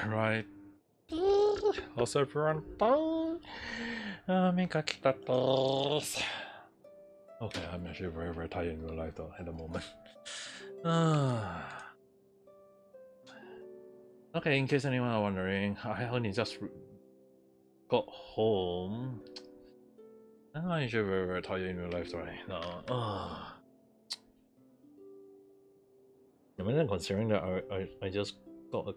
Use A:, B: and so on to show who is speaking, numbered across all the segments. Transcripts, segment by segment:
A: Right. How's everyone doing? Okay, I'm actually very tired in real life though at the moment. Okay, in case anyone are wondering, I only just got home. I'm actually very tired in real life right now. I mean, considering that I just got a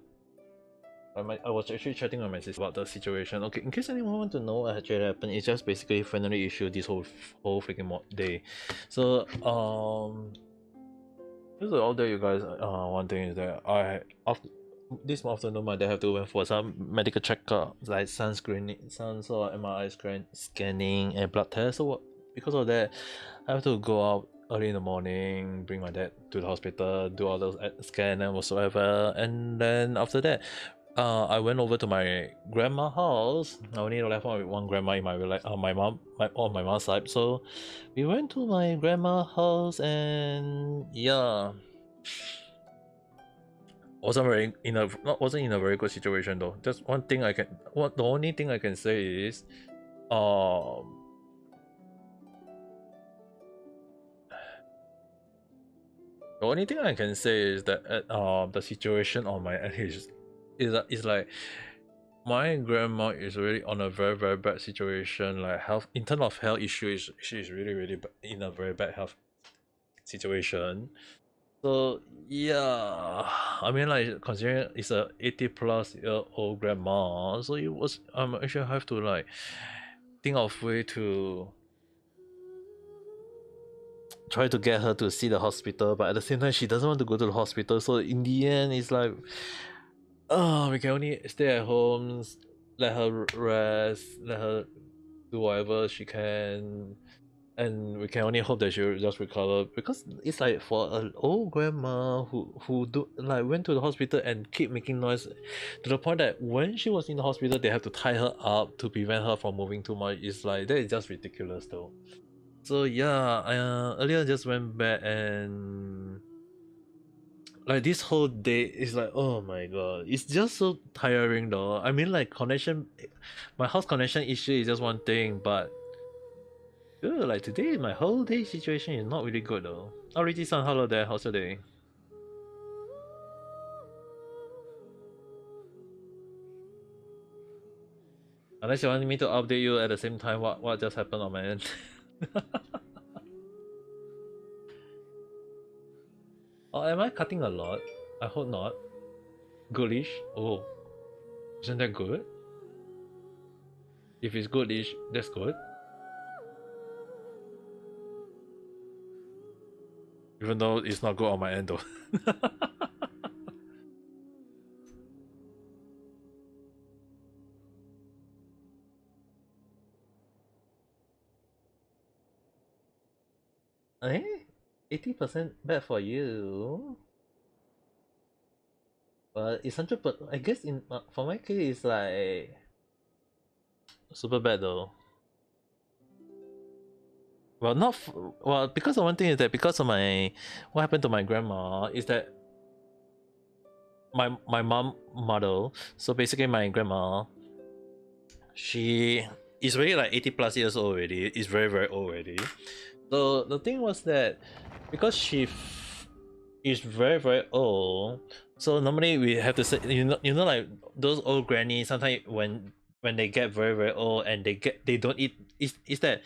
A: I was actually chatting with my sister about the situation. Okay, in case anyone want to know what actually happened, it's just basically finally issued this whole freaking day. So just all day, you guys. One thing is that after this afternoon, my dad have to went for some medical checkup, like sun or MRI scanning and blood test. So because of that, I have to go out early in the morning, bring my dad to the hospital, do all those scan and whatsoever, and then after that, I went over to my grandma's house. I only left with one grandma in my my mom's side. So we went to my grandma's house, and yeah, wasn't in a very good situation though. Just one thing the only thing I can say is, the only thing I can say is that the situation on my end is like my grandma is really on a very bad situation, like health in terms of health issues. She's really in a very bad health situation. So yeah, I mean, like, considering it's a 80+ year old grandma, so actually have to like think of way to try to get her to see the hospital, but at the same time she doesn't want to go to the hospital. So in the end, it's like, we can only stay at home, let her rest, let her do whatever she can, and we can only hope that she'll just recover. Because it's like, for an old grandma who went to the hospital and keep making noise to the point that when she was in the hospital they have to tie her up to prevent her from moving too much. It's like, that is just ridiculous though. So yeah, I earlier just went back, and like this whole day is like, oh my god, it's just so tiring though. I mean, like, my house connection issue is just one thing, but like today my whole day situation is not really good though. Already-san, hello there, how's your day? Unless you want me to update you at the same time what just happened on my end. Oh, am I cutting a lot? I hope not. Goodish? Oh, isn't that good? If it's goodish, that's good. Even though it's not good on my end though. Eh? 80% bad for you. But it's 100%. I guess for my case, it's like super bad though. Well, not well, because of one thing is that because of what happened to my grandma is that my mother. So basically, my grandma, she is really like 80+ years old already. Is very old already. So the thing was that because she is very old, so normally we have to say, like those old grannies. Sometimes when they get very old and they don't eat, is that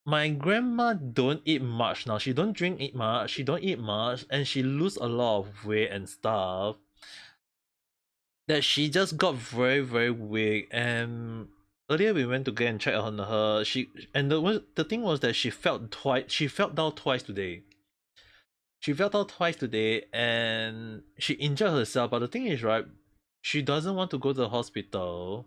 A: my grandma don't eat much now. She don't eat much. She don't eat much, and she lose a lot of weight and stuff. That she just got very weak. And earlier we went to go and check on her. The thing was that she felt twice. She fell down twice today. She fell down twice today, and she injured herself. But the thing is, right, she doesn't want to go to the hospital.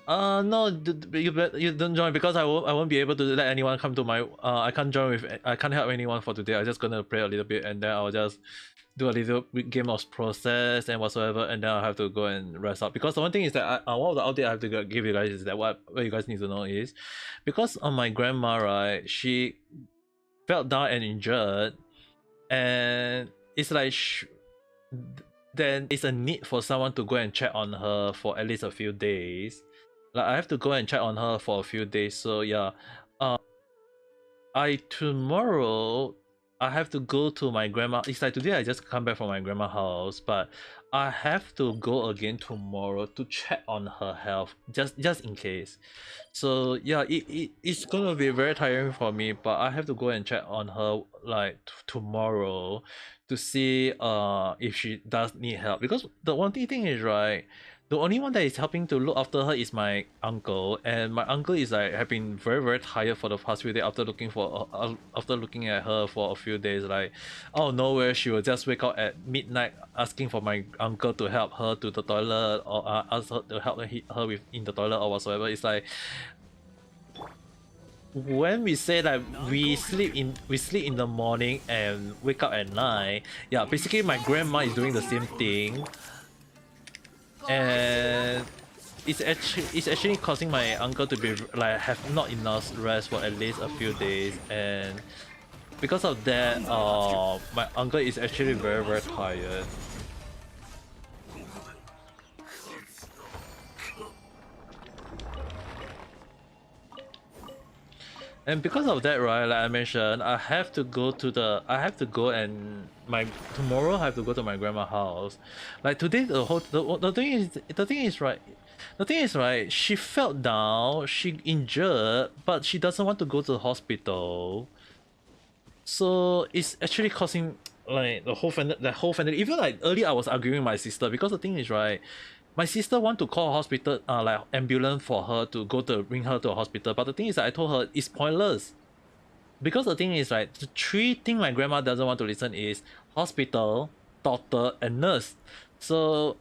A: No, you don't join, because I won't be able to let anyone come to my. I can't I can't help anyone for today. I'm just gonna pray a little bit, and then I'll just do a little game of process and whatsoever, and then I'll have to go and rest up. Because the one thing is that one of the update I have to give you guys is that what you guys need to know is, because on my grandma, right, she fell down and injured, and it's like then it's a need for someone to go and check on her for at least a few days. Like I have to go and check on her for a few days. So yeah, tomorrow I have to go to my grandma. It's like today I just come back from my grandma's house, but I have to go again tomorrow to check on her health, just in case. So yeah, it's gonna be very tiring for me, but I have to go and check on her like tomorrow to see if she does need help, because the one thing is, right, the only one that is helping to look after her is my uncle, and my uncle is like have been very tired for the past few days after looking at her for a few days. Like, oh nowhere, she will just wake up at midnight asking for my uncle to help her to the toilet, or ask her to help her with in the toilet or whatsoever. It's like, when we say that we sleep in the morning and wake up at night, yeah, basically my grandma is doing the same thing, and it's actually causing my uncle to be like have not enough rest for at least a few days, and because of that, my uncle is actually very tired. And because of that, right, like I mentioned, I have to go and tomorrow I have to go to my grandma's house. Like today, the thing is, right, she fell down, she injured, but she doesn't want to go to the hospital. So it's actually causing like the whole family. Even like earlier, I was arguing with my sister, because the thing is, right, my sister want to call a hospital, like ambulance for her to go to bring her to a hospital. But the thing is, I told her it's pointless, because the thing is, right, the three things my grandma doesn't want to listen is hospital, doctor, and nurse. So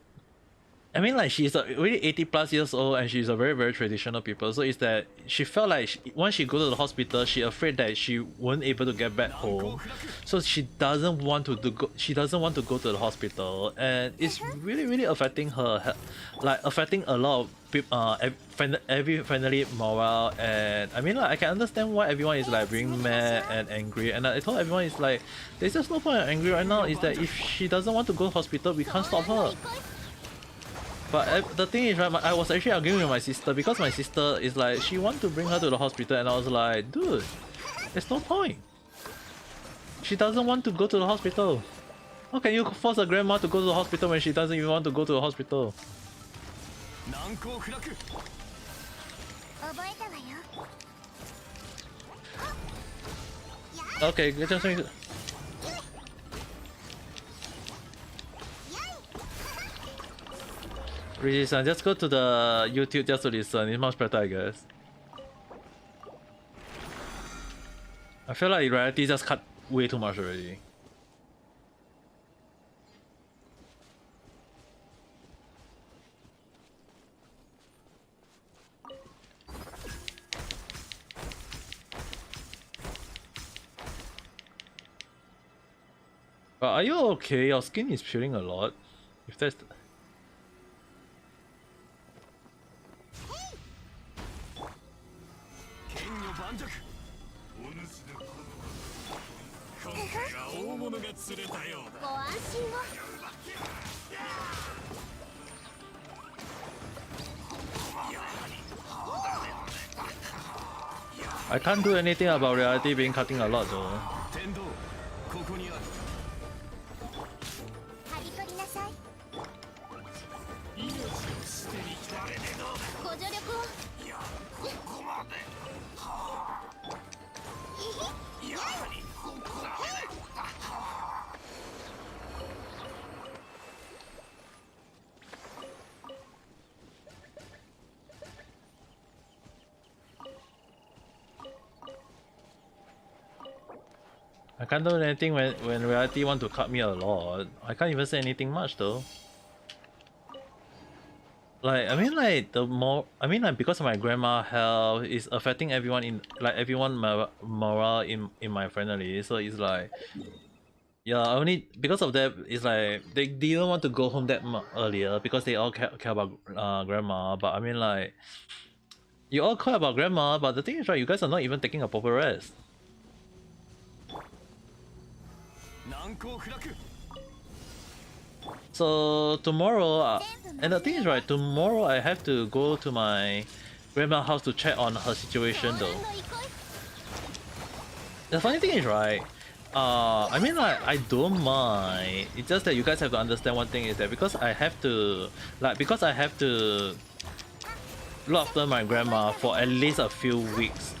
A: I mean, like, she's already 80 plus years old, and she's a very traditional people. So it's that she felt like once she go to the hospital, she afraid that she won't able to get back home. So she doesn't want to go to the hospital, and it's really affecting her, like affecting a lot of people, every family morale. And I mean, like, I can understand why everyone is like being mad and angry. And I told everyone, it's like, there's just no point in angry right now. Is that if she doesn't want to go to hospital, we can't stop her. But the thing is, right, I was actually arguing with my sister, because my sister is like, she want to bring her to the hospital, and I was like, dude, there's no point. She doesn't want to go to the hospital. How can you force a grandma to go to the hospital when she doesn't even want to go to the hospital? Okay, just listen, just go to the YouTube just to listen. It's much better, I guess. I feel like in reality just cut way too much already. But are you okay? Your skin is peeling a lot. If that's I can't do anything about reality being cutting a lot though. I can't do anything when reality want to cut me a lot. I can't even say anything much though. Like, I mean, like, like, because of my grandma health is affecting everyone morale in my family. So it's like, yeah, only because of that, it's like they didn't want to go home that earlier, because they all care about grandma. But I mean, like, you all care about grandma, but the thing is, right, you guys are not even taking a proper rest. So tomorrow, and the thing is, right, tomorrow I have to go to my grandma's house to check on her situation though. The funny thing is, right, I mean, like, I don't mind. It's just that you guys have to understand one thing is that because I have to, because I have to look after my grandma for at least a few weeks.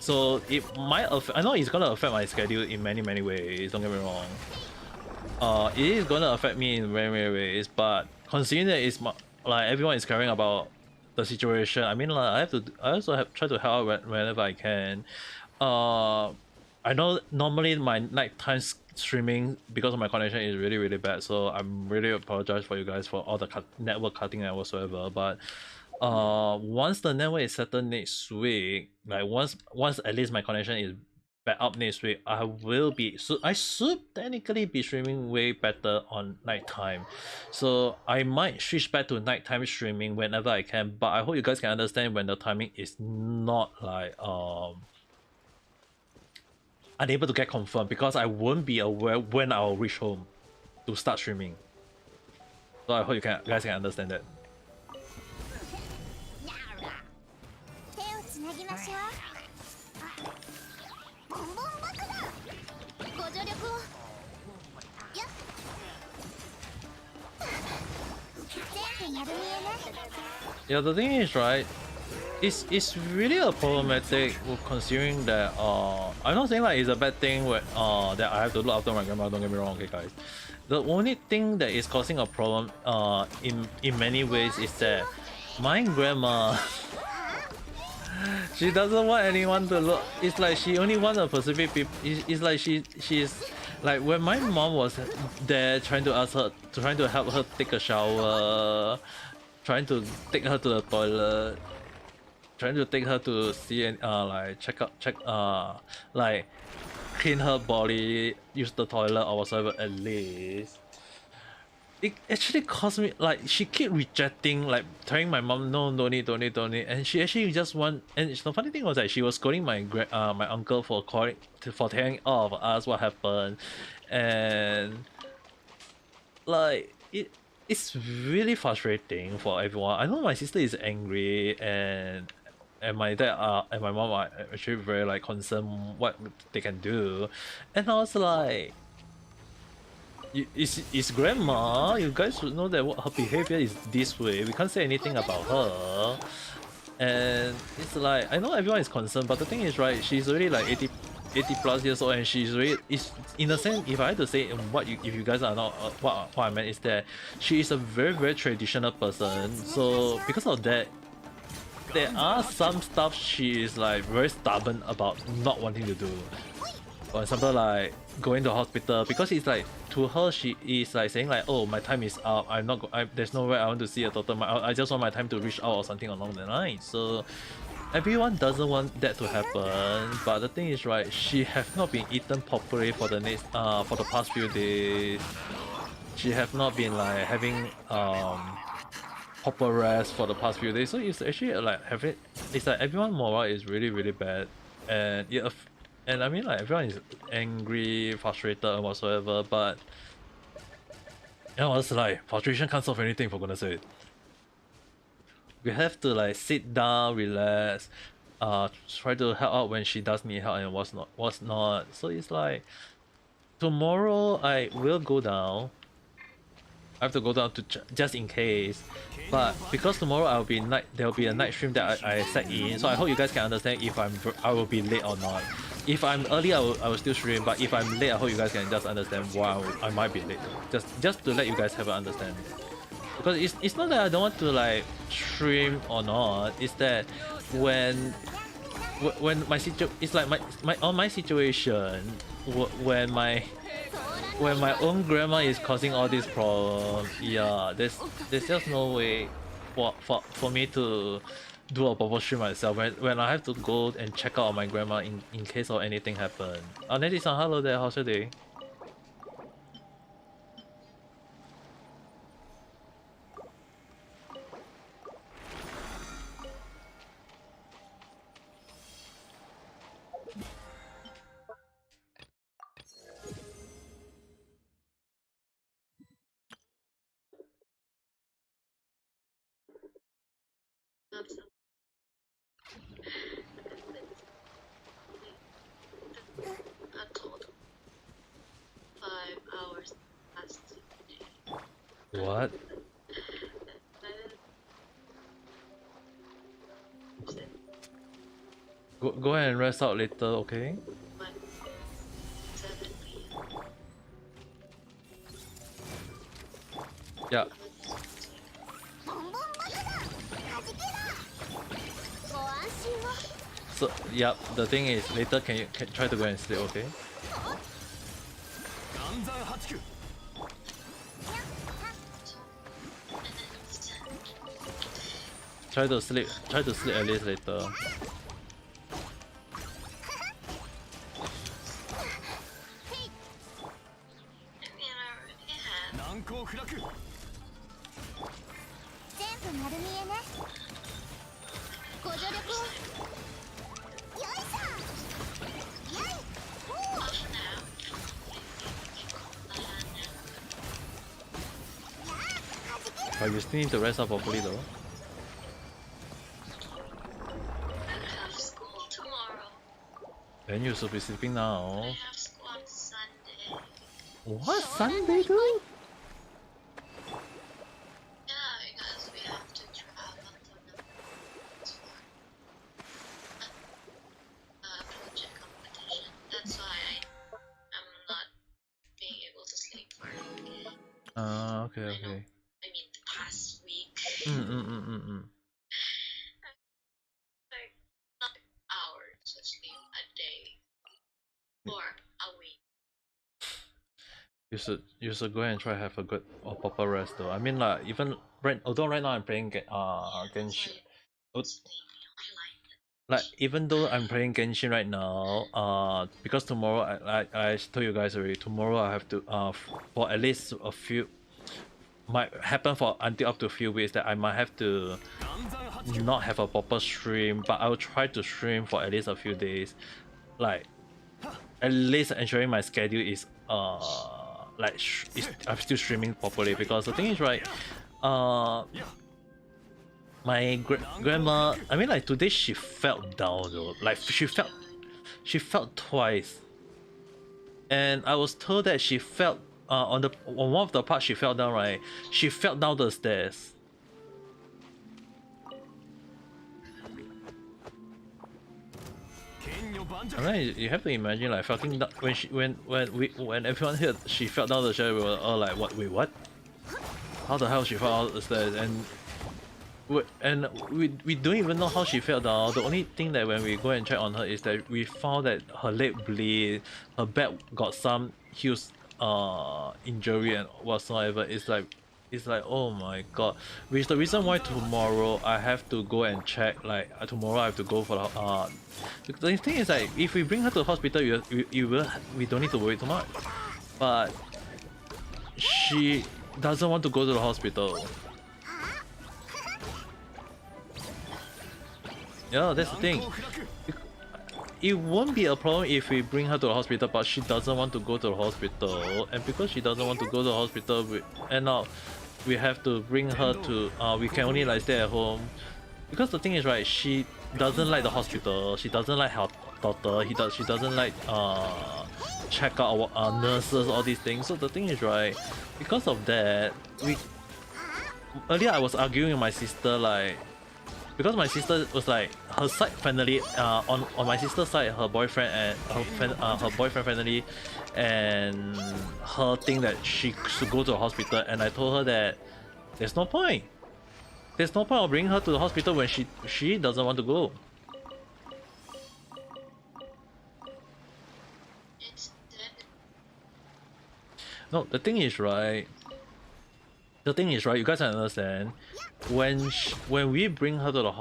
A: So it might affect, I know it's gonna affect my schedule in many ways, don't get me wrong. It is gonna affect me in many ways, but considering that it's like everyone is caring about the situation, I mean, like, I also have try to help whenever I can. I know normally my nighttime streaming because of my connection is really bad, so I'm really apologize for you guys for all the network cutting and whatsoever. But once the network is settled next week, like once at least my connection is back up next week, I will be, so I should technically be streaming way better on nighttime. So I might switch back to nighttime streaming whenever I can, but I hope you guys can understand when the timing is not like unable to get confirmed, because I won't be aware when I'll reach home to start streaming. So I hope you guys can understand that. Yeah, the thing is, right, it's really a problematic considering that I'm not saying like it's a bad thing where that I have to look after my grandma, don't get me wrong, okay guys. The only thing that is causing a problem in many ways is that my grandma she doesn't want anyone to look. It's like she only wants a specific people. It's like she's like when my mom was there trying to ask her, trying to help her take a shower, trying to take her to the toilet, trying to take her to see and like check like clean her body, use the toilet or whatever at least. It actually caused me, like, she keep rejecting, like telling my mom no, don't need, and she actually just want. And the funny thing was that she was scolding my my uncle for for telling all of us what happened, and like it's really frustrating for everyone. I know my sister is angry, and my dad and my mom are actually very like concerned what they can do, and I was like, it's grandma. You guys should know that her behavior is this way. We can't say anything about her. And it's like, I know everyone is concerned, but the thing is, right, she's already like 80 plus years old, and she's really, is in a sense, if I had to say what you, if you guys are not what I meant is that she is a very traditional person. So because of that, there are some stuff she is like very stubborn about not wanting to do. For example, like going to hospital, because it's like, to her she is like saying like, oh, my time is up, I'm not there's no way I want to see a doctor, I just want my time to reach out or something along the line. So everyone doesn't want that to happen, but the thing is, right, she have not been eaten properly for for the past few days. She have not been like having proper rest for the past few days, so it's actually like it's like everyone morale is really bad, and yeah, and I mean, like, everyone is angry, frustrated and whatsoever, but you know, it's like frustration can't solve anything, for goodness sake. We have to like sit down, relax, try to help out when she does need help and what's not. So it's like tomorrow I will go down. I have to go down to just in case, but because tomorrow there will be a night stream that I set in, so I hope you guys can understand if I will be late or not. If I'm early, I will still stream, but if I'm late, I hope you guys can just understand why I might be late. Just to let you guys have an understanding, because it's not that I don't want to like stream or not. It's that when my it's like my situation, when my own grandma is causing all these problems, yeah, there's just no way for me to do a proper stream myself when I have to go and check out on my grandma in case of anything happen. Nelly-san, hello there, how's your day? What? Go ahead and rest out later, okay? Yeah. So, yeah, the thing is, later can you try to go and sleep, okay? Try to sleep at least later. But you still need to rest up properly though.
B: I have school tomorrow.
A: Then you should be sleeping now.
B: I have school on Sunday.
A: What? Sunday dude?
B: Yeah, because we have to travel to the project competition. That's why I'm not being able to sleep for
A: Okay, okay.
B: I mean the past week. Like not hours of sleep a day or a week.
A: You should go and try have a good or proper rest though. I mean like even although right now I'm playing Genshin. Like even though I'm playing Genshin right now, because tomorrow I told you guys already, tomorrow I have to for at least a few, might happen for until up to a few weeks that I might have to not have a proper stream, but I will try to stream for at least a few days, like at least ensuring my schedule is like I'm still streaming properly, because the thing is right, my grandma, I mean like today she felt down though, like she felt twice, and I was told that she felt on one of the parts she fell down, right, she fell down the stairs. I mean, you have to imagine like falling down when everyone heard she fell down the stairs, we were all like, what? Wait, what? How the hell she fell down the stairs? And we don't even know how she fell down. The only thing that when we go and check on her is that we found that her leg bleed, her back got some huge injury and whatsoever. It's like, oh my god. Which is the reason why tomorrow I have to go and check. Like tomorrow I have to go for the thing is like, if we bring her to the hospital, we don't need to worry too much. But she doesn't want to go to the hospital. Yeah, that's the thing. It won't be a problem if we bring her to the hospital, but she doesn't want to go to the hospital, and because she doesn't want to go to the hospital, we have to bring her to we can only like stay at home, because the thing is right, she doesn't like the hospital, she doesn't like her doctor, she doesn't like check out our nurses, all these things. So the thing is right, because of that, earlier I was arguing with my sister, like, because my sister was like, her side finally on my sister's side, her boyfriend and her boyfriend finally, and her think that she should go to the hospital, and I told her that there's no point of bringing her to the hospital when she doesn't want to go. No, the thing is right, you guys understand, when we bring her to the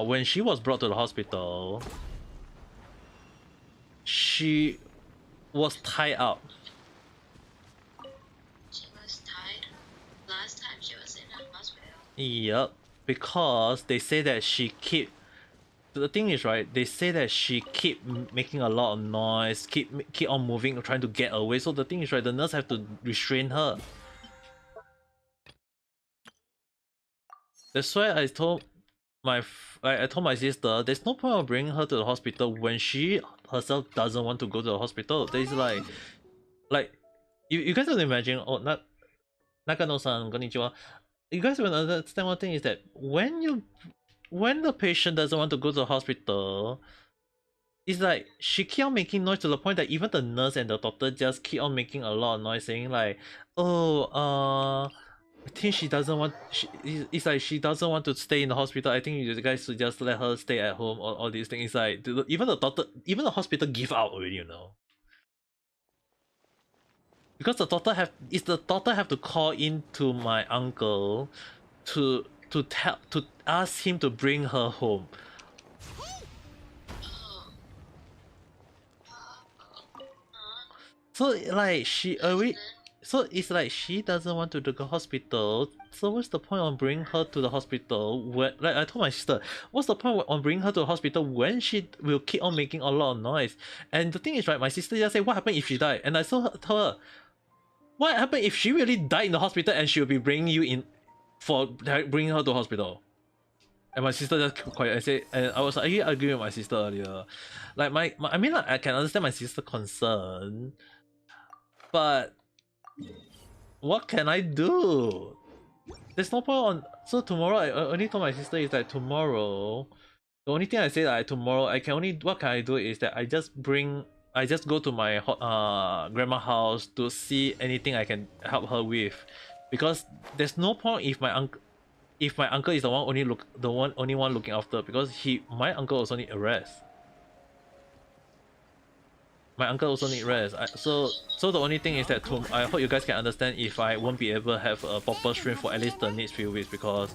A: when she was brought to the hospital, she was tied up.
B: She was tied? Last time she was in a hospital?
A: Yep, because they say that she keep. The thing is right, they say that she keep making a lot of noise, keep on moving, trying to get away. So the thing is right, the nurse have to restrain her. That's why I told my sister, there's no point of bringing her to the hospital when she herself doesn't want to go to the hospital. There's like you guys have to imagine, Nakano-san, konnichiwa. You guys will understand one thing is that when the patient doesn't want to go to the hospital, it's like she keep on making noise to the point that even the nurse and the doctor just keep on making a lot of noise, saying like, "Oh, I think she doesn't want. It's like she doesn't want to stay in the hospital. I think you guys should just let her stay at home." All these things. It's like even the doctor, even the hospital give out already, you know. Because the doctor have to call in to my uncle to ask him to bring her home. So like she already, so it's like she doesn't want to go to the hospital. So what's the point on bringing her to the hospital? When, like I told my sister, what's the point on bringing her to the hospital when she will keep on making a lot of noise? And the thing is, right, my sister just said, "What happened if she died?" And I told her, "What happened if she really died in the hospital and she'll be bringing you in for bringing her to the hospital?" And my sister just kept quiet. I said, and I was actually arguing with my sister earlier. Like I mean, like I can understand my sister's concern, but what can I do? There's no point on. So tomorrow, I only told my sister is that tomorrow, the only thing I say like tomorrow, I can only what can I do is that I just go to my grandma house to see anything I can help her with, because there's no point if my uncle is the one only one looking after, because my uncle also need a rest. My uncle also need rest. So the only thing is that I hope you guys can understand if I won't be able to have a proper stream for at least the next few weeks, because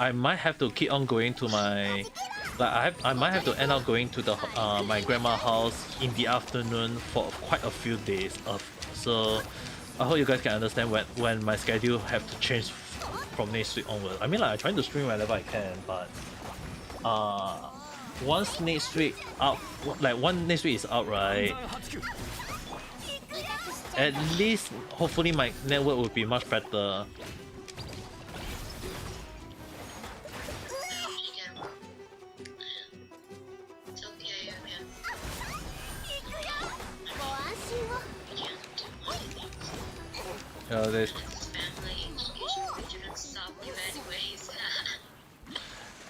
A: I might have to keep on going to my I might have to end up going to the my grandma house in the afternoon for quite a few days of. So I hope you guys can understand when my schedule have to change from next week onward. I mean, like I'm trying to stream whenever I can, but once next week out, like one next week is out, right? At least, hopefully, my network will be much better. There's.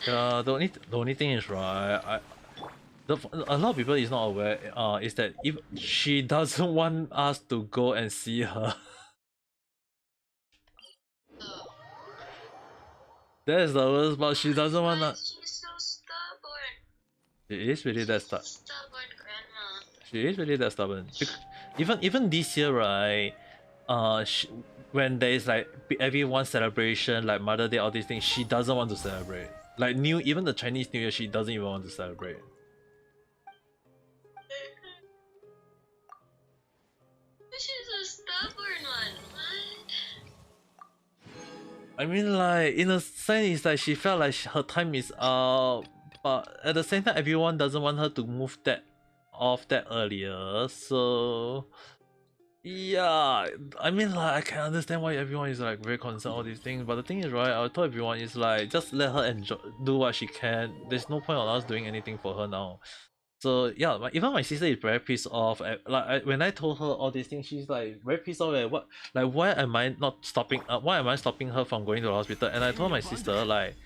A: The only thing is, right, a lot of people is not aware is that if she doesn't want us to go and see her. That is the worst part. She doesn't want us.
B: She's so stubborn.
A: She is really that stubborn.
B: Stubborn grandma.
A: She is really that stubborn. Even this year, right? When there is like everyone celebration, like Mother Day, all these things, she doesn't want to celebrate. Like even the Chinese New Year, she doesn't even want to celebrate.
B: She's a stubborn one. What?
A: I mean, like in a sense, it's like she felt like her time is up, but at the same time, everyone doesn't want her to move that off that earlier. So yeah, I mean, like I can understand why everyone is like very concerned all these things. But the thing is, right, I told everyone is like just let her enjoy, do what she can. There's no point on us doing anything for her now. So yeah, even my sister is very pissed off. When I told her all these things, she's like very pissed off at what, like why am I not stopping? Why am I stopping her from going to the hospital? And I told my sister like,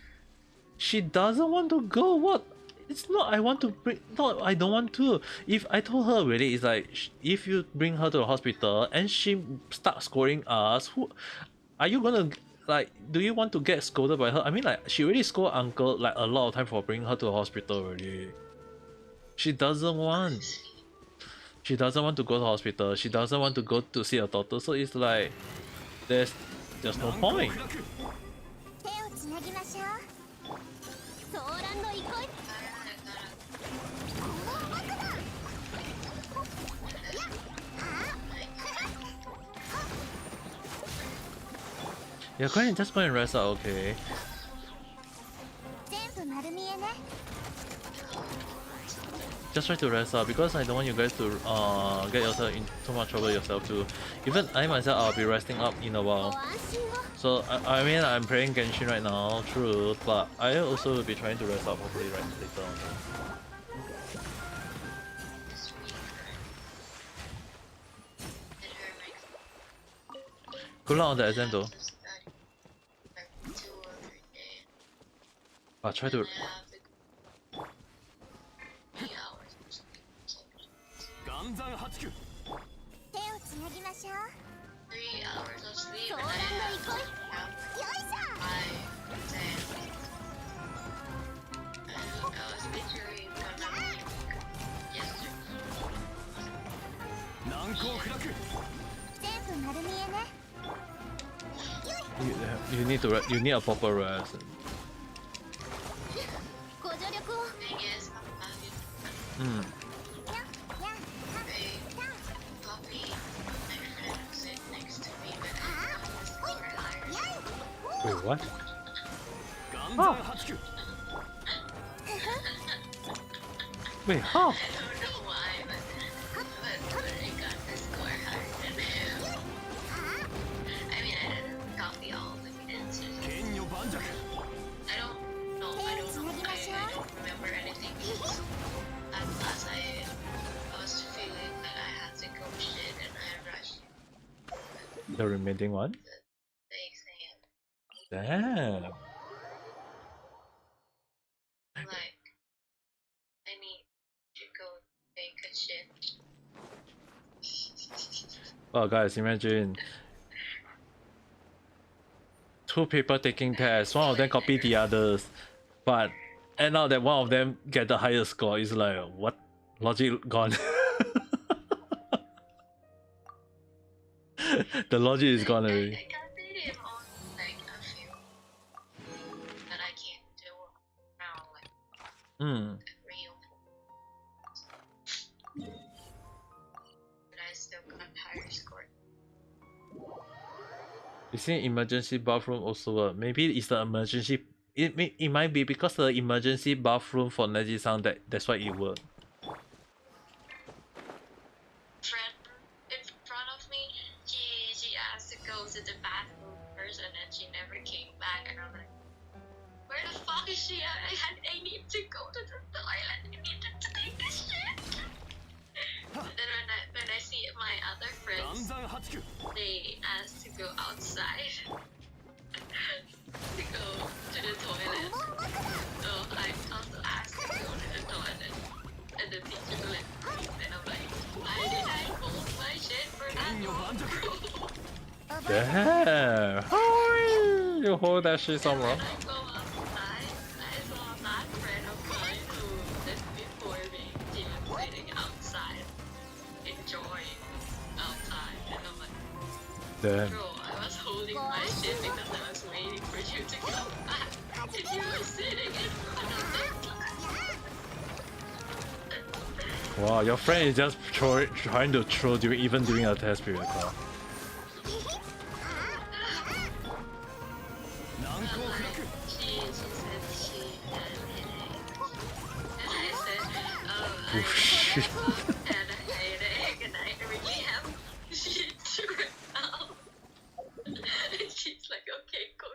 A: she doesn't want to go. What? It's not I want to bring. No, I don't want to. If I told her already, it's like if you bring her to the hospital and she starts scolding us, who are you gonna like? Do you want to get scolded by her? I mean, like she already scolded uncle like a lot of time for bringing her to the hospital already. She doesn't want. She doesn't want to go to the hospital. She doesn't want to go to see a doctor. So it's like there's no point. Yeah, go ahead, just go and rest out, okay? Just try to rest up, because I don't want you guys to get yourself in too much trouble yourself too. Even I myself, I'll be resting up in a while. So I mean, I'm playing Genshin right now, true, but I also will be trying to rest up hopefully right later on. Good luck on the exam though. I'll try
B: and
A: to.
B: I have to go 3 hours or something. 3 hours of sleep, and I have to have 5, 10. And I was literally gonna puke yesterday.
A: You need a proper rest.
B: Thing is, I'm having
A: Hmm.
B: a puppy. My friend sit next to me, but I got the score higher.
A: Wait, what? Wait, how?
B: I don't know why, but I got the score higher than him. I mean, I didn't copy all the answers. I don't know. I don't remember anything. At class, I was feeling that I had to go shit, and I rushed
A: The remaining one?
B: the exam.
A: Damn.
B: Like, I need to go take a shit.
A: Oh, guys, imagine 2 people taking tests. One of them copy the others, but end out that one of them get the highest score. It's like, what? Logic gone. The logic is gone already.
B: I copied him on like a few that I can't do now, like
A: Hmm.
B: 3 or 4. But I still got higher score.
A: You see, emergency bathroom also. Maybe it's the emergency. It might be because the emergency bathroom for Neji-san that's why it worked.
B: Friend in front of me, she asked to go to the bathroom first, and then she never came back. And I'm like, where the fuck is she? I need to go to the toilet. I need to take a shit. And then when I see my other friends, they asked to go outside to go to the toilet. So I also asked to go to the toilet, and the teacher let me. And I'm like, why did I hold my shit for that long?
A: Damn! How you hold that shit so
B: And when
A: long?
B: I go outside, I saw that friend of mine who just before me, she was sitting outside, enjoying outside, and I'm like,
A: Damn.
B: bro, I was holding my shit because I was waiting for you to come back, and you were sitting in front of the class.
A: Wow, your friend is just trying to troll you even during a test period. Huh?
B: She said she had a headache, and I said,
A: Oh
B: I
A: shit.
B: had a headache, and I really have shit right now. And she's like, okay, go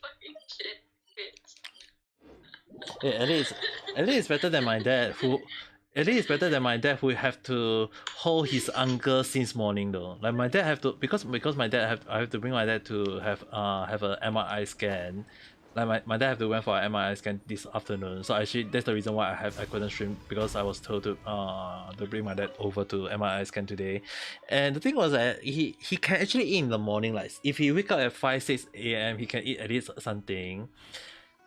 B: fucking shit, bitch.
A: Yeah, at least it's better than my dad who. At least it's better than my dad who have to hold his uncle since morning though. Like my dad have to because my dad I have to bring my dad to have a MRI scan. Like my dad have to went for an MRI scan this afternoon. So actually that's the reason why I couldn't stream because I was told to bring my dad over to MRI scan today. And the thing was that he can actually eat in the morning. Like if he wake up at 5-6 a.m. he can eat at least something.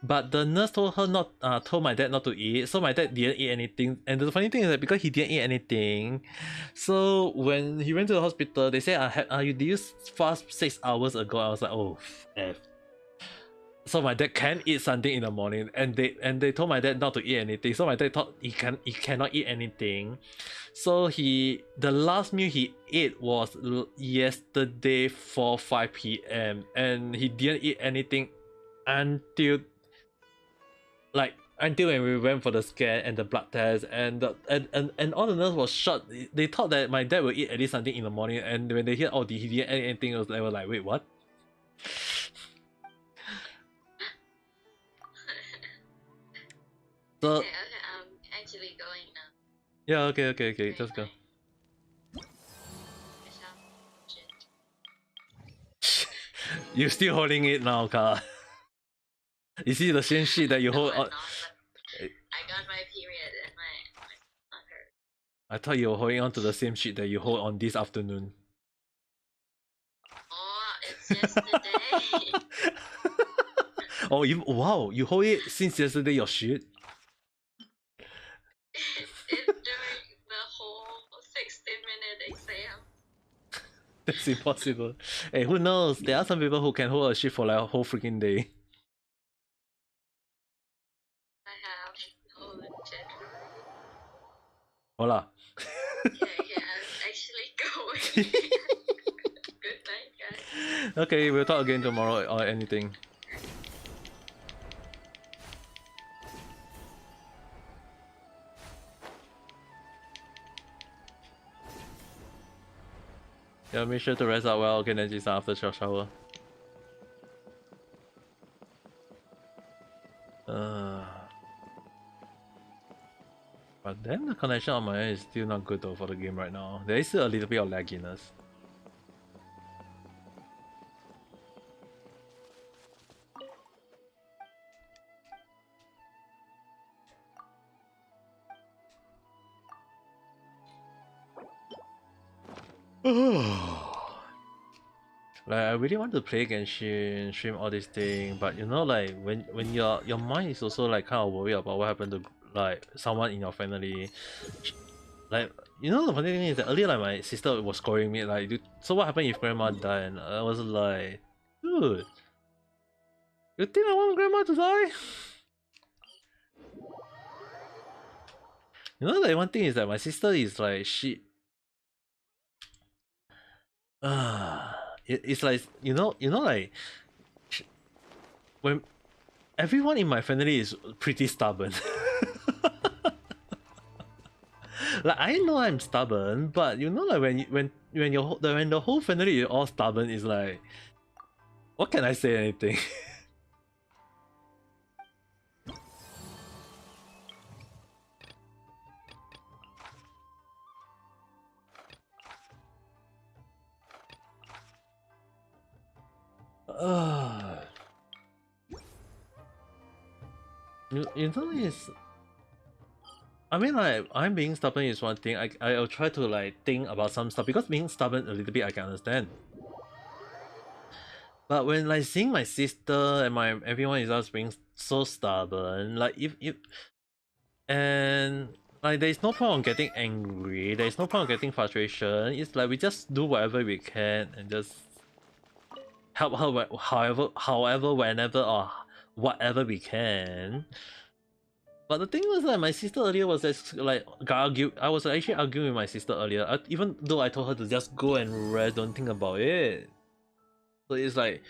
A: But the nurse told her not told my dad not to eat, so my dad didn't eat anything. And the funny thing is that because he didn't eat anything, so when he went to the hospital, they said, you did you fast 6 hours ago? I was like, oh f. So my dad can eat something in the morning, and they told my dad not to eat anything. So my dad thought he cannot eat anything. So the last meal he ate was yesterday 4-5 p.m. and he didn't eat anything until when we went for the scan and the blood test and all the nurse was shocked. They thought that my dad will eat at least something in the morning, and when they hear he didn't eat anything, they were like, wait, what? So
B: Okay, I'm actually going now.
A: yeah, okay, just go. You're still holding it now, Carl. Is it the same shit that you
B: No,
A: hold
B: I'm
A: on?
B: not, but I got my period and my not hurt.
A: I thought you were holding on to the same shit that you hold on this afternoon.
B: Oh, it's yesterday.
A: Oh, wow, you hold it since yesterday, your shit?
B: It's during the whole 60-minute exam.
A: That's impossible. Hey, who knows? There are some people who can hold a shit for like a whole freaking day.
B: I have no legit.
A: Hola.
B: Okay, I'm actually going. Good night, guys.
A: Okay, we'll talk again tomorrow or anything. Yeah, make sure to rest up well. Okay, then just after shower. But then the connection on my end is still not good though for the game right now. There is still a little bit of lagginess. Like I really want to play Genshin, stream all these things, but you know, like when your mind is also like kind of worried about what happened to like someone in your family. Like you know, the funny thing is that earlier like my sister was scoring me like, dude, so what happened if grandma died? And I was like, dude, you think I want grandma to die? You know, like one thing is that my sister is like it's like like when everyone in my family is pretty stubborn. Like I know I'm stubborn, but you know like when the whole family is all stubborn, is like, what can I say anything? You know is I mean like I'm being stubborn is one thing. I'll try to like think about some stuff because being stubborn a little bit I can understand. But when like seeing my sister and my everyone is just being so stubborn, like if and like there's no point on getting angry, there's no point on getting frustration. It's like we just do whatever we can and just help her however, whenever or whatever we can. But the thing was that my sister earlier was just like I was actually arguing with my sister earlier, even though I told her to just go and rest, don't think about it. So it's like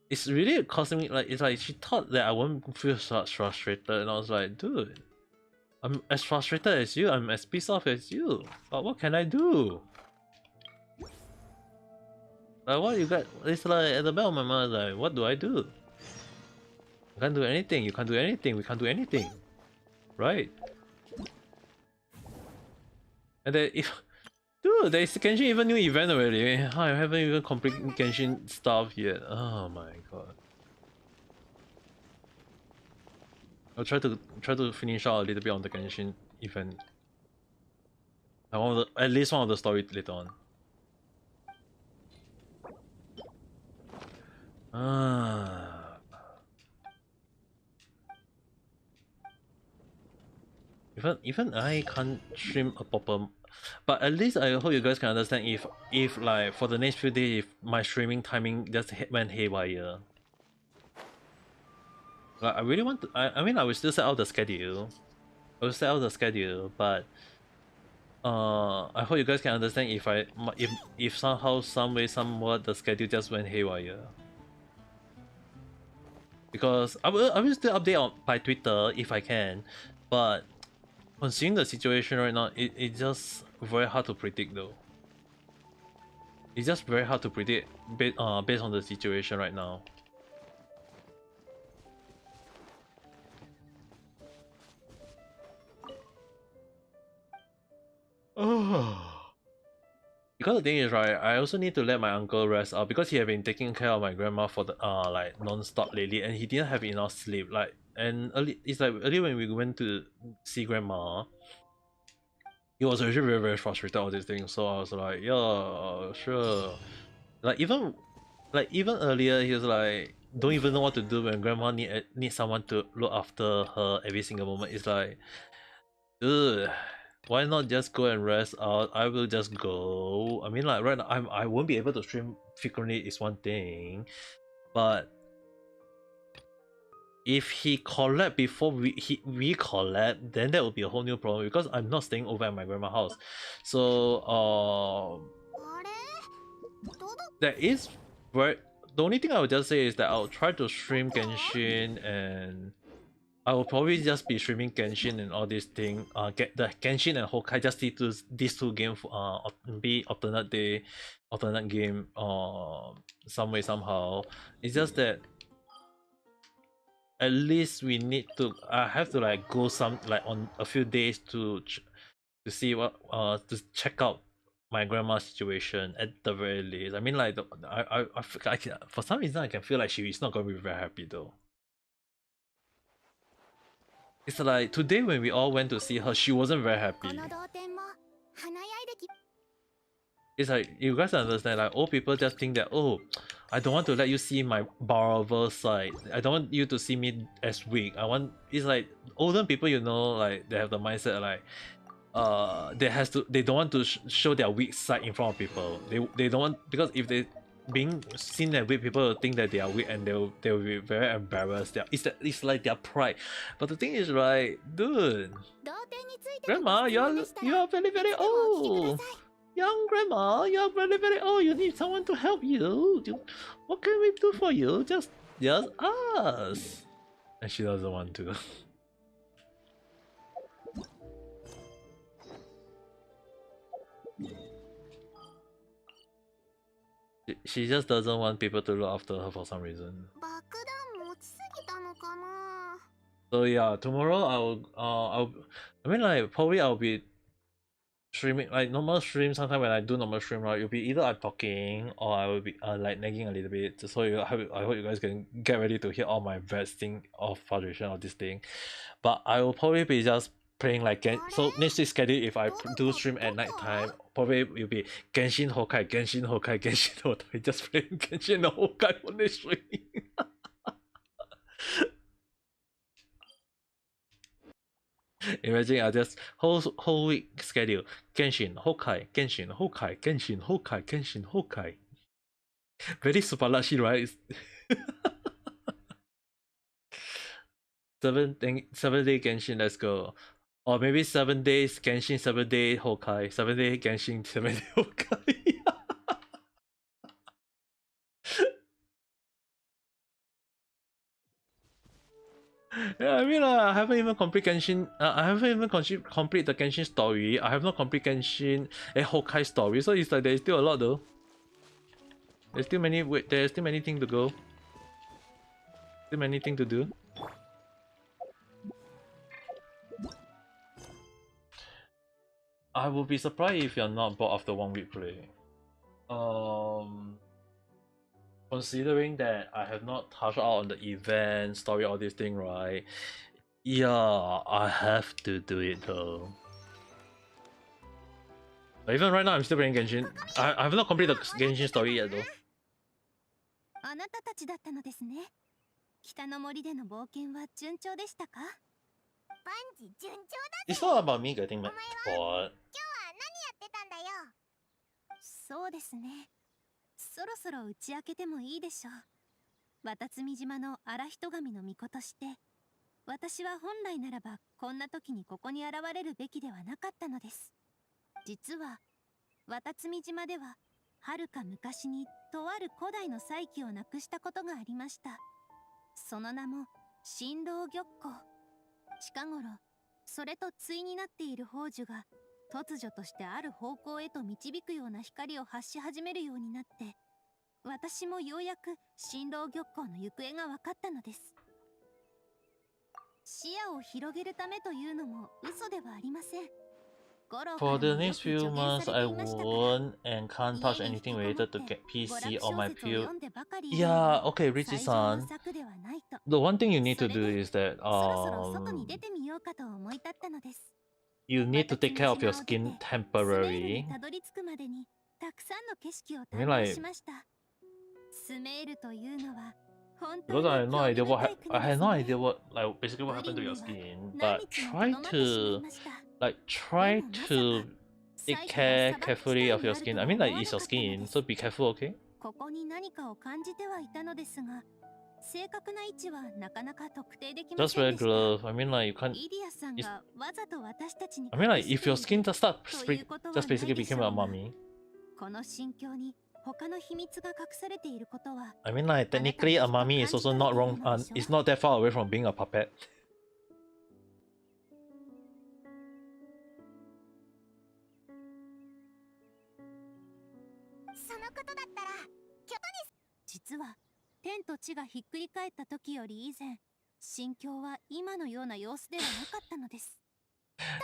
A: it's really costing me, like it's like she thought that I won't feel such frustrated, and I was like, dude, I'm as frustrated as you, I'm as pissed off as you, but what can I do? Like what you got? It's like at the back of my mind, like what do I do? I can't do anything. You can't do anything. We can't do anything, right? And then if dude, there's Genshin even new event already. I haven't even completed Genshin stuff yet. Oh my god. I'll try to finish out a little bit on the Genshin event. I want at least one of the story later on. Ah. Even I can't stream a proper, but at least I hope you guys can understand if like for the next few days if my streaming timing just went haywire. Like I really want to, I mean I will still set out the schedule. I will set out the schedule, but I hope you guys can understand if somehow some way somewhat the schedule just went haywire. Because I will still update on by Twitter if I can, but considering the situation right now, it's just very hard to predict though. It's just very hard to predict based on the situation right now. Oh. because the thing is, right, I also need to let my uncle rest out because he had been taking care of my grandma for the like non-stop lately, and he didn't have enough sleep. Like, and early, it's like early when we went to see grandma, he was actually very very frustrated all these things. So I was like, yeah, sure. Like even earlier, he was like, don't even know what to do when grandma need someone to look after her every single moment. It's like, dude, why not just go and rest out? I will just go. I mean, like right now, I won't be able to stream frequently is one thing, but if he collab before we collab, then that would be a whole new problem because I'm not staying over at my grandma's house. So there is very the only thing I would just say is that I'll try to stream Genshin, and I will probably just be streaming Genshin and all these things. Get the Genshin and Honkai, just these two games. Be alternate day, alternate game. Some way somehow. It's just that at least we need to. I have to like go some like on a few days to see what to check out my grandma's situation at the very least. I mean, like I can, for some reason I can feel like she is not going to be very happy though. It's like today when we all went to see her, she wasn't very happy. It's like you guys understand, like old people just think that, oh, I don't want to let you see my vulnerable side. I don't want you to see me as weak. I want it's like older people, you know, like they have the mindset like they don't want to show their weak side in front of people. They don't want, because if they being seen as weak, people will think that they are weak and they'll be very embarrassed. It's like their pride. But the thing is, right, dude, grandma, you are very very old. Young grandma, you are very very old. You need someone to help you. What can we do for you? Just us. And she doesn't want to. She just doesn't want people to look after her for some reason. So yeah, tomorrow I mean like probably I'll be streaming like normal stream. Sometimes when I do normal stream, right, it'll be either I'm talking or I will be like nagging a little bit. So I hope you guys can get ready to hear all my vesting of frustration of this thing. But I will probably be just playing like so next week's schedule, if I do stream at night time, probably it will be Genshin Honkai, Genshin Honkai, Genshin Honkai, just playing Genshin Honkai for next week. Imagine I just whole week schedule Genshin Honkai, Genshin Honkai, Genshin Honkai, Genshin Honkai. Very super lucky, right? 7 day Genshin, let's go. Or maybe 7 days Genshin, 7 day Honkai, 7 day Genshin, 7 day Honkai. Yeah, I mean, I haven't even complete Genshin. I haven't even complete the Genshin story. I have not complete Genshin Honkai story. So it's like there's still a lot though. There's still many. Wait, there's still many things to go. Still many things to do. I will be surprised if you're not bored after 1 week play. Considering that I have not touched out on the event story, all this thing, right? Yeah, I have to do it though. But even right now, I'm still playing Genshin. I have not completed the Genshin story yet though.
C: あなたたちだったのですね。北の森での冒険は順調でしたか？万事順調だ。
A: It's not about me getting my bored.
C: 今日は何やってたんだよ。そうですね。そろそろ打ち明けてもいいでしょう。渡積島の荒人神の巫女として、私は本来ならばこんな時にここに現れるべきではなかったのです。実は渡積島では遥か昔にとある古代の再起をなくしたことがありました。その名も神老玉光。近頃それと対になっている宝珠が突如としてある方向へと導くような光を発し始めるようになって、私もようやく神老玉光の行方が分かったのです。視野を広げるためというのも嘘ではありません。
A: For the next few months, I won't and can't touch anything related to PC or my pew. Yeah, okay, Richie-san. The one thing you need to do is that you need to take care of your skin temporarily. I mean, like, because I had no idea I had no idea what basically what happened to your skin. But try to take care carefully of your skin. I mean, like, it's your skin, so be careful, okay? Just wear gloves. I mean, like, you can't. I mean, like, if your skin just just basically became a mummy. I mean, like, technically a mummy is also not wrong. It's not that far away from being a puppet.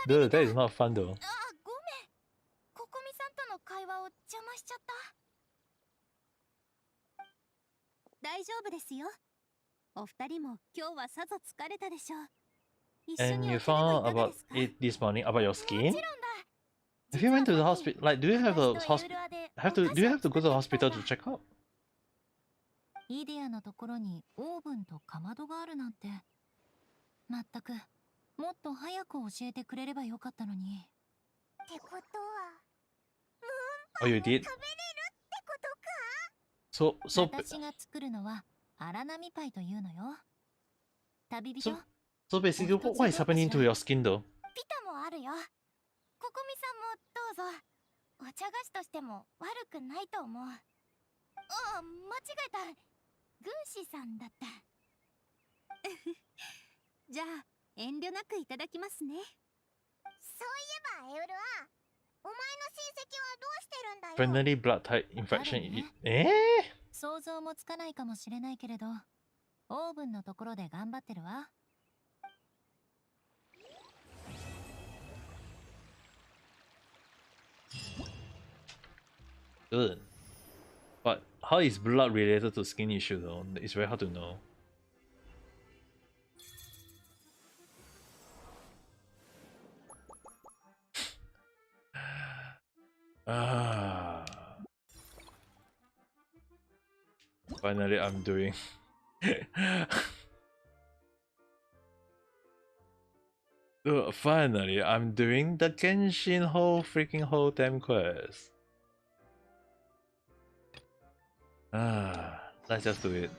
A: Dude, that is not fun though.
C: ココミさんとの会話を邪魔しちゃった。大丈夫ですよ。お二人も今日はさぞ疲れたでしょう。
A: And you found out about it this morning about your skin? If you went to the hospital, like, do you have to go to the hospital to check out?
C: イディアのところにオーブンとかまどがあるなんて。まったく、もっと早く教えてくれればよかったのに。ってことは、
A: Oh, you did? So
C: 私が作るのは荒波パイというのよ。旅人。
A: So basically, what is happening to your skin though?
C: ピタもあるよ。ココミさんもどうぞ。お茶菓子としても悪くないと思う。あ、間違えた。軍師さんだった。じゃあ遠慮なくいただきますね。そういえばエウルは、お前の親戚はどうしてるんだよ。
A: Friendly blood type infection.
C: 想像もつかないかもしれないけれど、オーブンのところで頑張ってるわ。
A: Good. But how is blood related to skin issue though? It's very hard to know. Finally, I'm doing. Finally, I'm doing the Genshin whole damn quest. Let's just do it.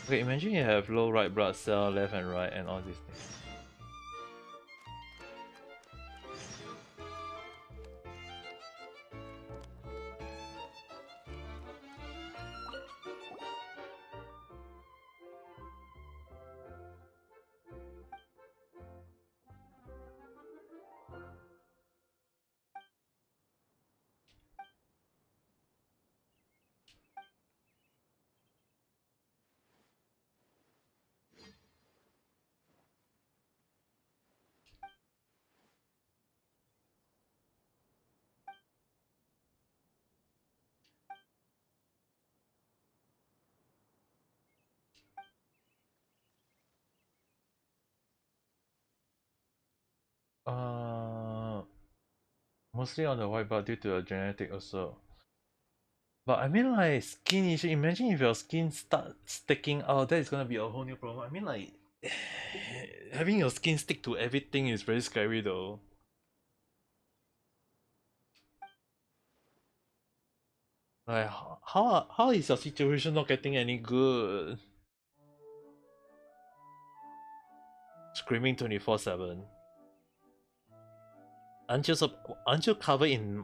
A: Okay, imagine you have low right blood cell, left and right, and all these things. Mostly on the white blood due to a genetic also. But I mean, like, skin issue. Imagine if your skin starts sticking out, that is gonna be a whole new problem. I mean, like, having your skin stick to everything is very scary though. Like, how is your situation not getting any good? Screaming 24/7. Aren't you covered in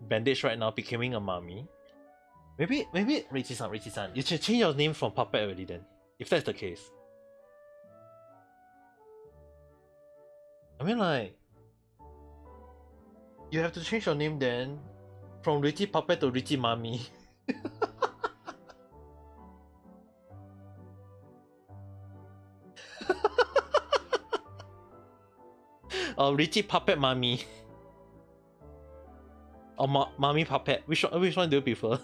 A: bandage right now, becoming a mummy? Maybe Richie-san, you should change your name from puppet already then, if that's the case. I mean, like, you have to change your name then, from Richie Puppet to Richie Mummy. Richie puppet mommy. Or mommy puppet. Which one do you prefer?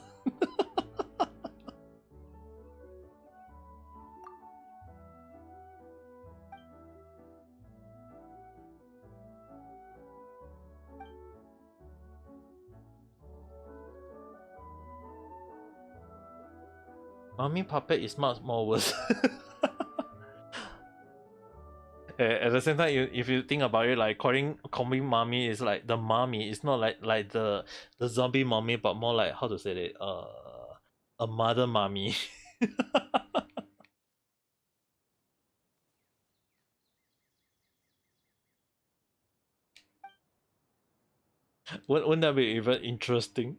A: Mommy puppet is much more worse. At the same time, if you think about it, like calling mommy is like the mommy. It's not like the zombie mommy, but more like how to say it. A mother mommy. Wouldn't that be even interesting?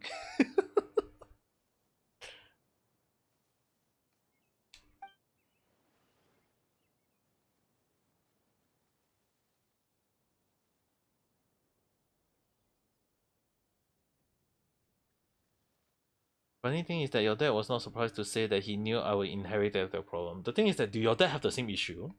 A: Funny thing is that your dad was not surprised to say that he knew I would inherit that problem. The thing is that do your dad have the same issue?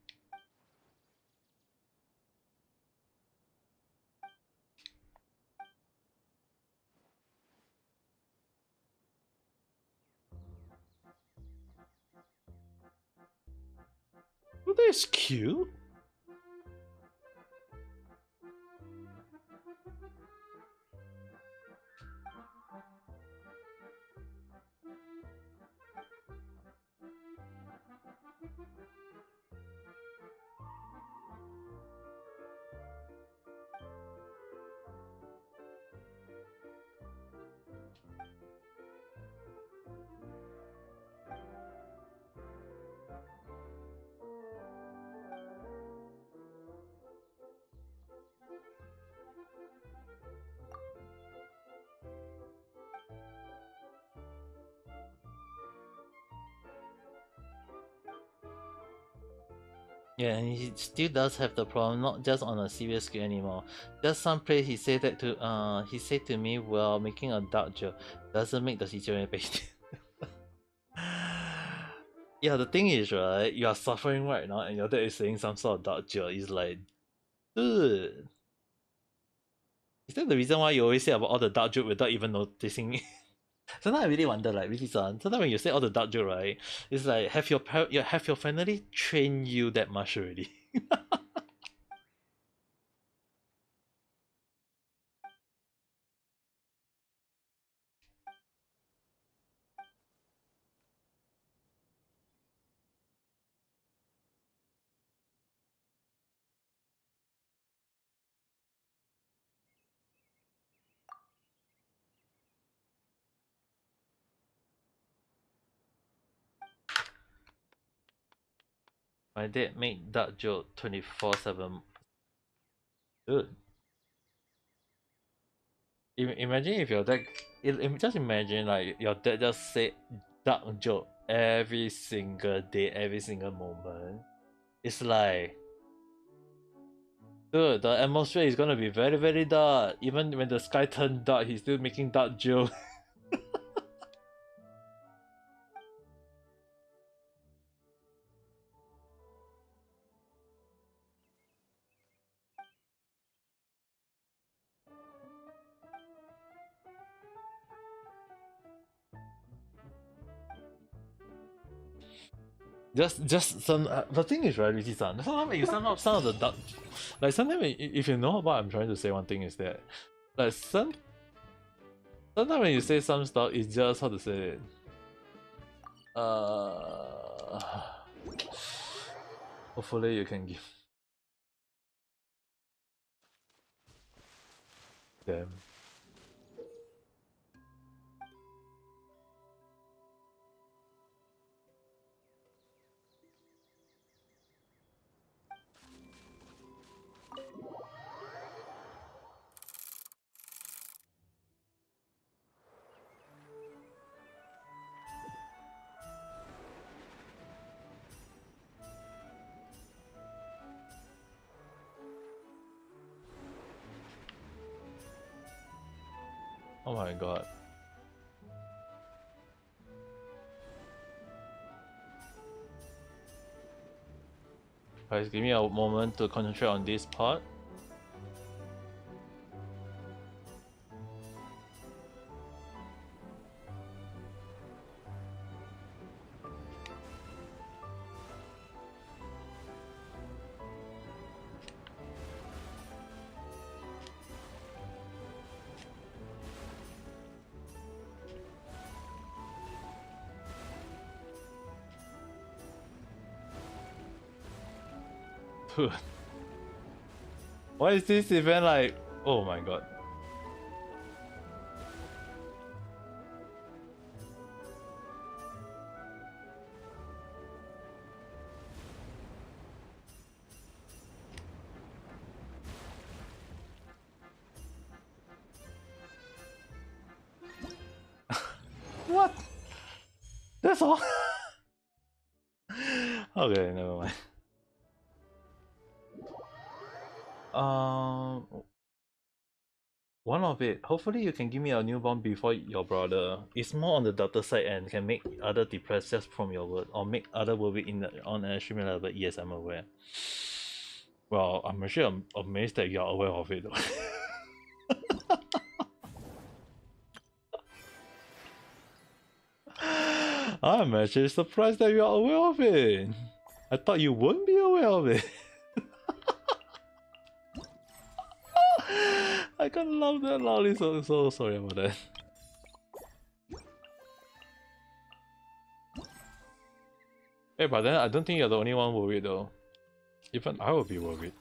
A: Oh, that is cute. Yeah, and he still does have the problem, not just on a serious scale anymore. Just some place he said to me while making a dark joke doesn't make the situation better. Yeah, the thing is, right, you are suffering right now and your dad is saying some sort of dark joke. It's like, dude, is that the reason why you always say about all the dark joke without even noticing it? Sometimes I really wonder, like, really, son. Sometimes when you say all the dark joke, right, it's like have your family train you that much already? My dad make dark joke 24/7. Dude, imagine if your dad. Just imagine like your dad just said dark joke every single day, every single moment. It's like, dude, the atmosphere is gonna be very, very dark. Even when the sky turned dark, he's still making dark joke. Just some. The thing is, right, Richie-san. Sometimes when you sum up some of the dark, like sometimes if you know what I'm trying to say, one thing is that, like sometimes when you say some stuff, it's just how to say it. Uh, hopefully you can give them. Oh my god. Guys, give me a moment to concentrate on this part. Why is this event like... Oh my god. What? That's all? Okay, never mind. One of it. Hopefully you can give me a newborn before your brother. It's more on the doctor side and can make other depressed just from your word, or make other worried in the, on an extreme level. Yes, I'm aware. Well, I'm actually amazed that you're aware of it. I'm actually surprised that you're aware of it. I thought you wouldn't be aware of it. I can't laugh that loudly, so sorry about that. Hey, but then I don't think you're the only one worried though. Even I will be worried.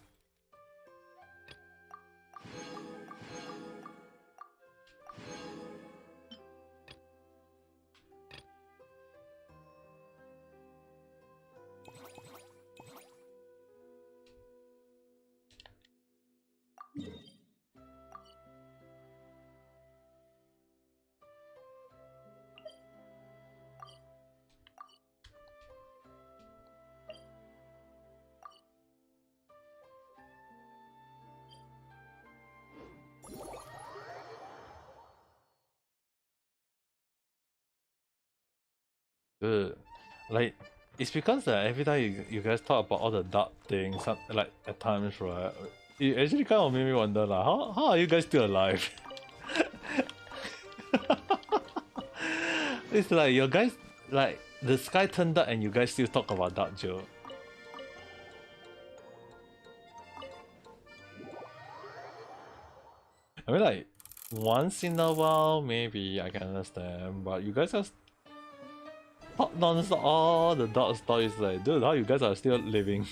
A: Good. Like, it's because every time you guys talk about all the dark things, like at times, right? It actually kind of made me wonder, like, how are you guys still alive? It's like your guys, like the sky turned dark and you guys still talk about dark joke. I mean, like once in a while, maybe I can understand, but you guys are talk nonstop all the dark stories. Like, dude, how you guys are still living?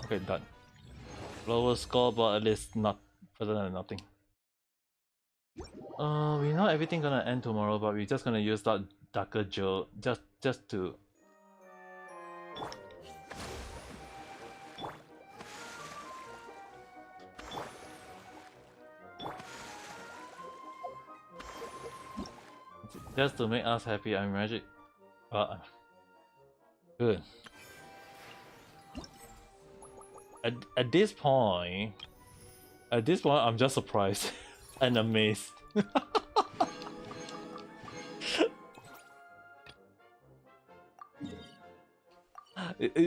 A: Okay, done. Lower score, but at least not better than nothing. We know everything gonna end tomorrow, but we're just gonna use that darker joke just to. Just to make us happy. I'm magic. Good. At this point, I'm just surprised and amazed.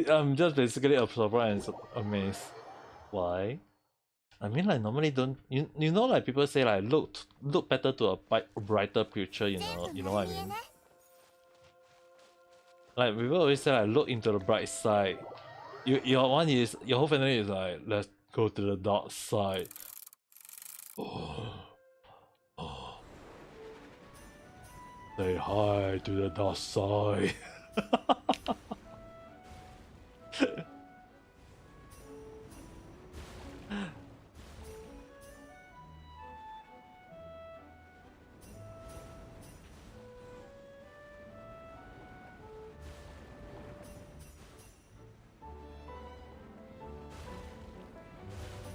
A: I'm just basically surprised and amazed. Why? I mean, like normally don't you know, like people say like look better to a brighter future. You know what I mean? Like people always say like look into the bright side. Your one is your whole family is like let's go to the dark side. Say hi to the dark side.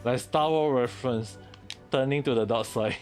A: Like Star Wars reference, turning to the dark side.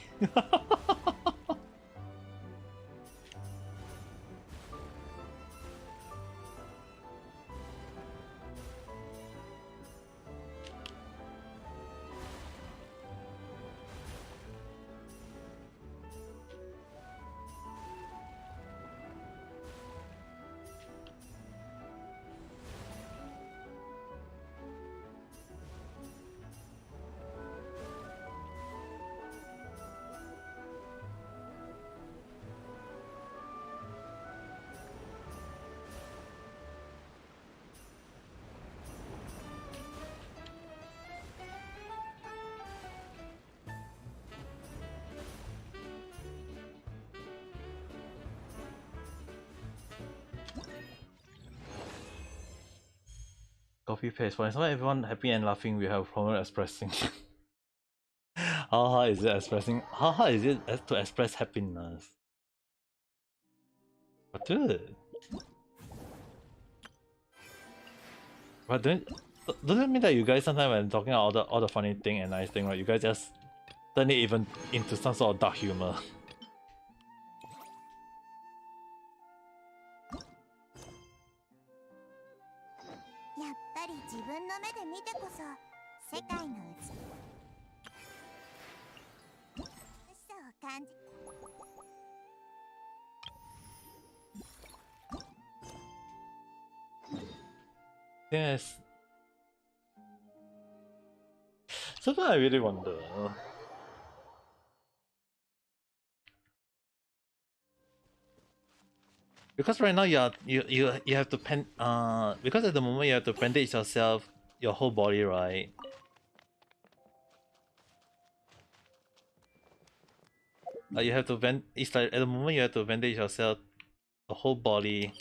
A: Copy paste. For example, everyone happy and laughing, we have problem expressing. How hard is it expressing? How hard is it to express happiness? But dude. But doesn't it mean that you guys sometimes when talking about all the funny thing and nice thing, right? You guys just turn it even into some sort of dark humor.
C: やっぱり自分の目で見てこそ世界の美しさを感じ
A: Yes. Sometimes I really wonder. Because right now you have to because at the moment you have to bandage yourself, your whole body, right? You have to it's like at the moment you have to bandage yourself, the whole body.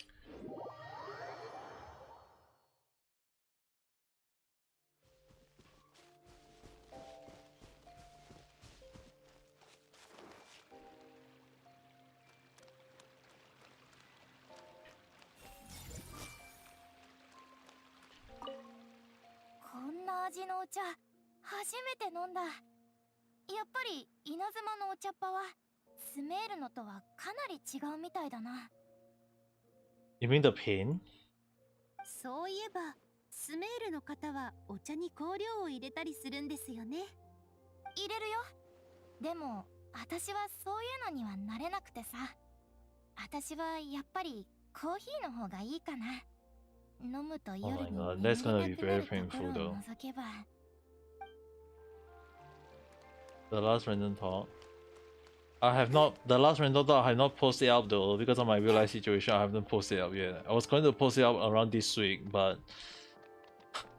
A: You mean the pain?
C: そういえばスメールの方はお茶に香料を入れたりするんですよね。入れるよ。でも私はそういうのには慣れなくてさ。私はやっぱりコーヒーの方がいいかな。飲むと夜に
A: Oh my god, that's gonna be very painful though. The last random talk. The last random talk I have not posted up though because of my real life situation. I haven't posted up yet. I was going to post it up around this week, but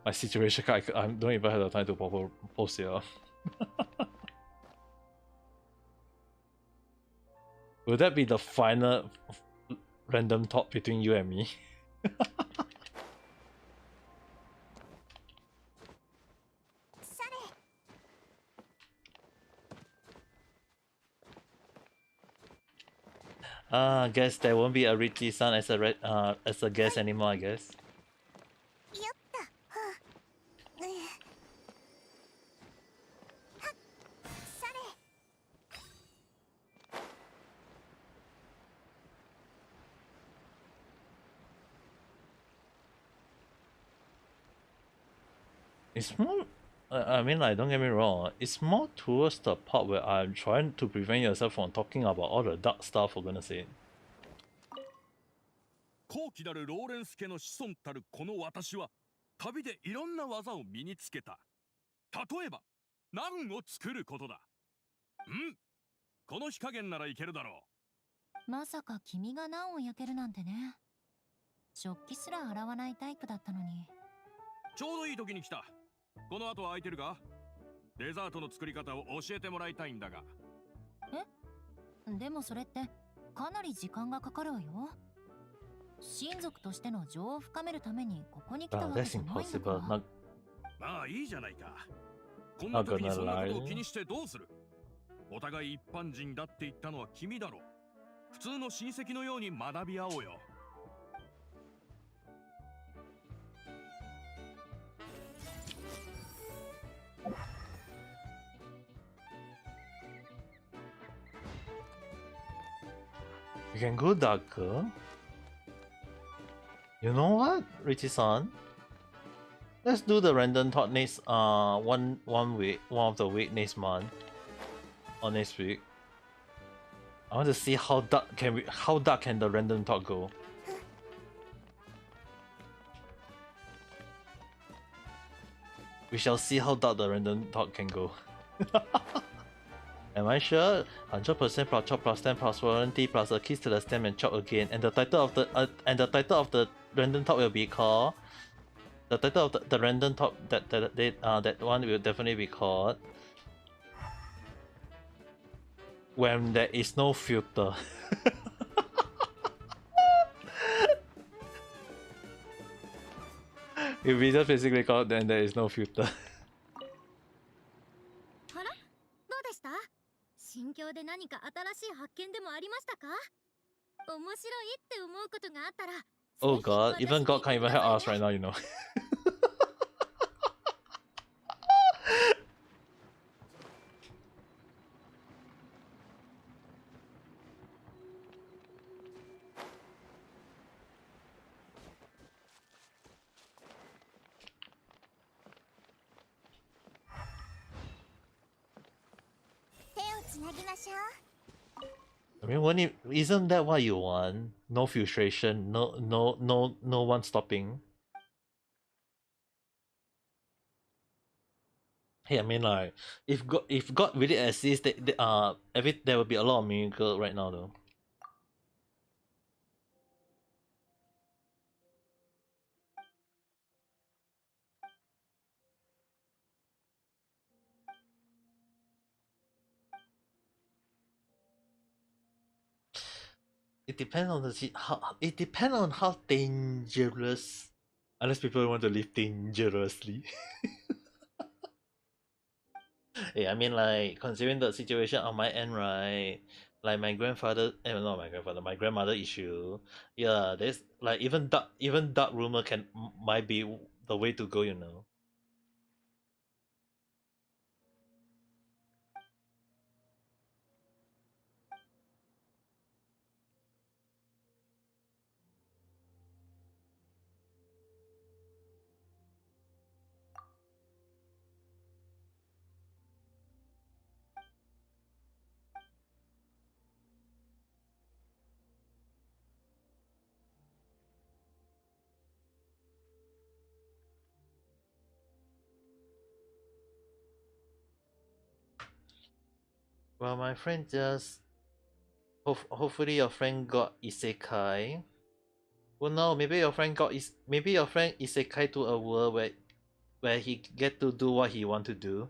A: my situation, I don't even have the time to post it up. Will that be the final random talk between you and me? I guess there won't be a Richie-san as a guest anymore, I guess. It's more, I mean, like, don't get me wrong, it's more towards the part where I'm trying to prevent yourself from talking about all the dark stuff, for goodness sake.
D: 高貴なるローレンス家の子孫たるこの私は旅でいろんな技を身につけた。例えばナンを作ることだ。この火加減ならいけるだろう。
C: まさか君がナンを焼けるなんてね。食器すら洗わないタイプだったのに。
D: ちょうどいい時に来た。この後は空いてるか？デザートの作り方を教えてもらいたいんだが。
C: え？でもそれってかなり時間がかかるわよ。親族としての情を深めるためにここに来たわけじゃないんだから。
D: まあいいじゃないか。こんな時にそんなことを気にしてどうする？お互い一般人だって言ったのは君だろう。普通の親戚のように学び合おうよ。
A: You can go darker. You know what, Richie-san? Let's do the random talk next one of the week next month or next week. I want to see how dark can the random talk go. We shall see how dark the random talk can go. Am I sure? 100% plus chop plus 10 plus warranty plus a kiss to the stem and chop again. And the title of the random talk will be called. The title of the random talk that one will definitely be called When There Is No Filter. If we just basically call, then there is no filter.
C: あら、どうでした？心境で何か新しい発見でもありましたか？面白いって思うことがあったら、
A: Oh
C: ぜひ
A: god,
C: 私
A: even
C: に
A: God
C: 言
A: can't
C: ってく
A: even
C: だ
A: help
C: さい
A: us
C: ね。
A: right now, you know. I mean, isn't that what you want? No filtration, no one stopping. Hey, I mean, like, if God really exists, there will be a lot of miracle right now, though. It depends on it depends on how dangerous, unless people want to live dangerously. Yeah, I mean, like, considering the situation on my end, right? Like my grandfather, not my grandfather, my grandmother issue. Yeah, there's like even dark rumor might be the way to go, you know. Well, my friend just hopefully your friend got isekai. Well, no, maybe your friend isekai to a world where he get to do what he want to do,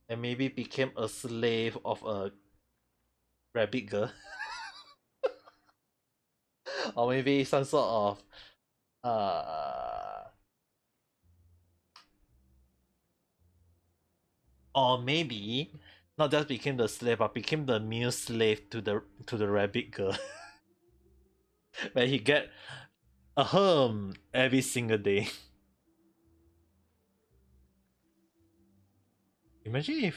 A: and maybe became a slave of a rabbit girl, or maybe some sort of or maybe not just became the slave, but became the male slave to the rabbit girl, where he get a every single day. Imagine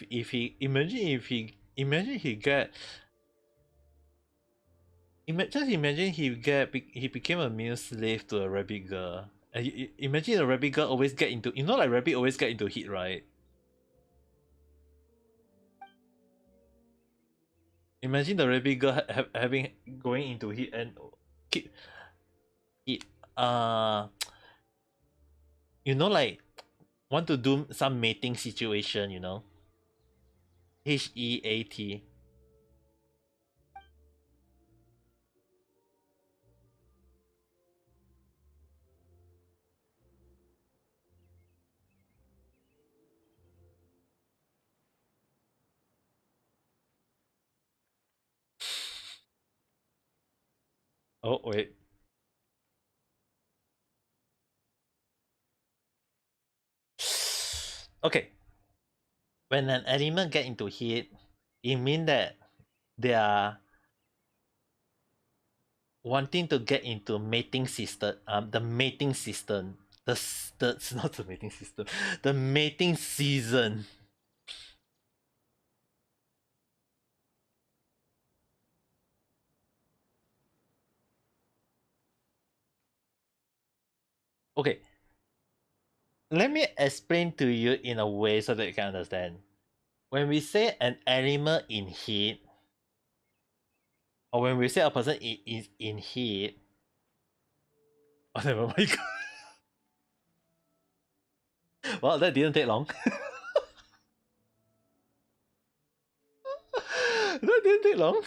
A: he get just imagine he became a male slave to a rabbit girl. And imagine a rabbit girl always get into, like rabbit always get into heat, right? Imagine the rabbit girl having going into heat and keep it like want to do some mating situation, HEAT. Oh wait. Okay. When an animal get into heat, it means that they are wanting to get into mating system. The mating system. The not the mating system. The mating season. Okay. Let me explain to you in a way so that you can understand. When we say an animal in heat, or when we say a person is in heat, oh, never mind. Well, that didn't take long. That didn't take long.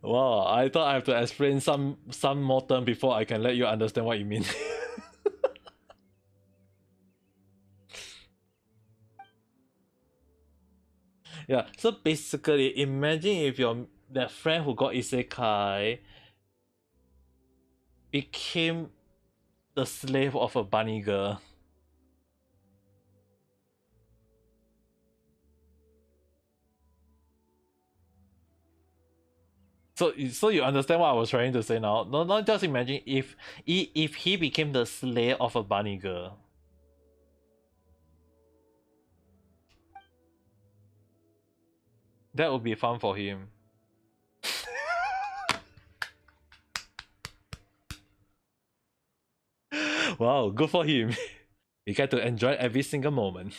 A: Wow, I thought I have to explain some more term before I can let you understand what you mean. Yeah, so basically, imagine if that friend who got isekai became the slave of a bunny girl. So you understand what I was trying to say now? No, not just imagine if he became the slave of a bunny girl. That would be fun for him. Wow, good for him. You get to enjoy every single moment.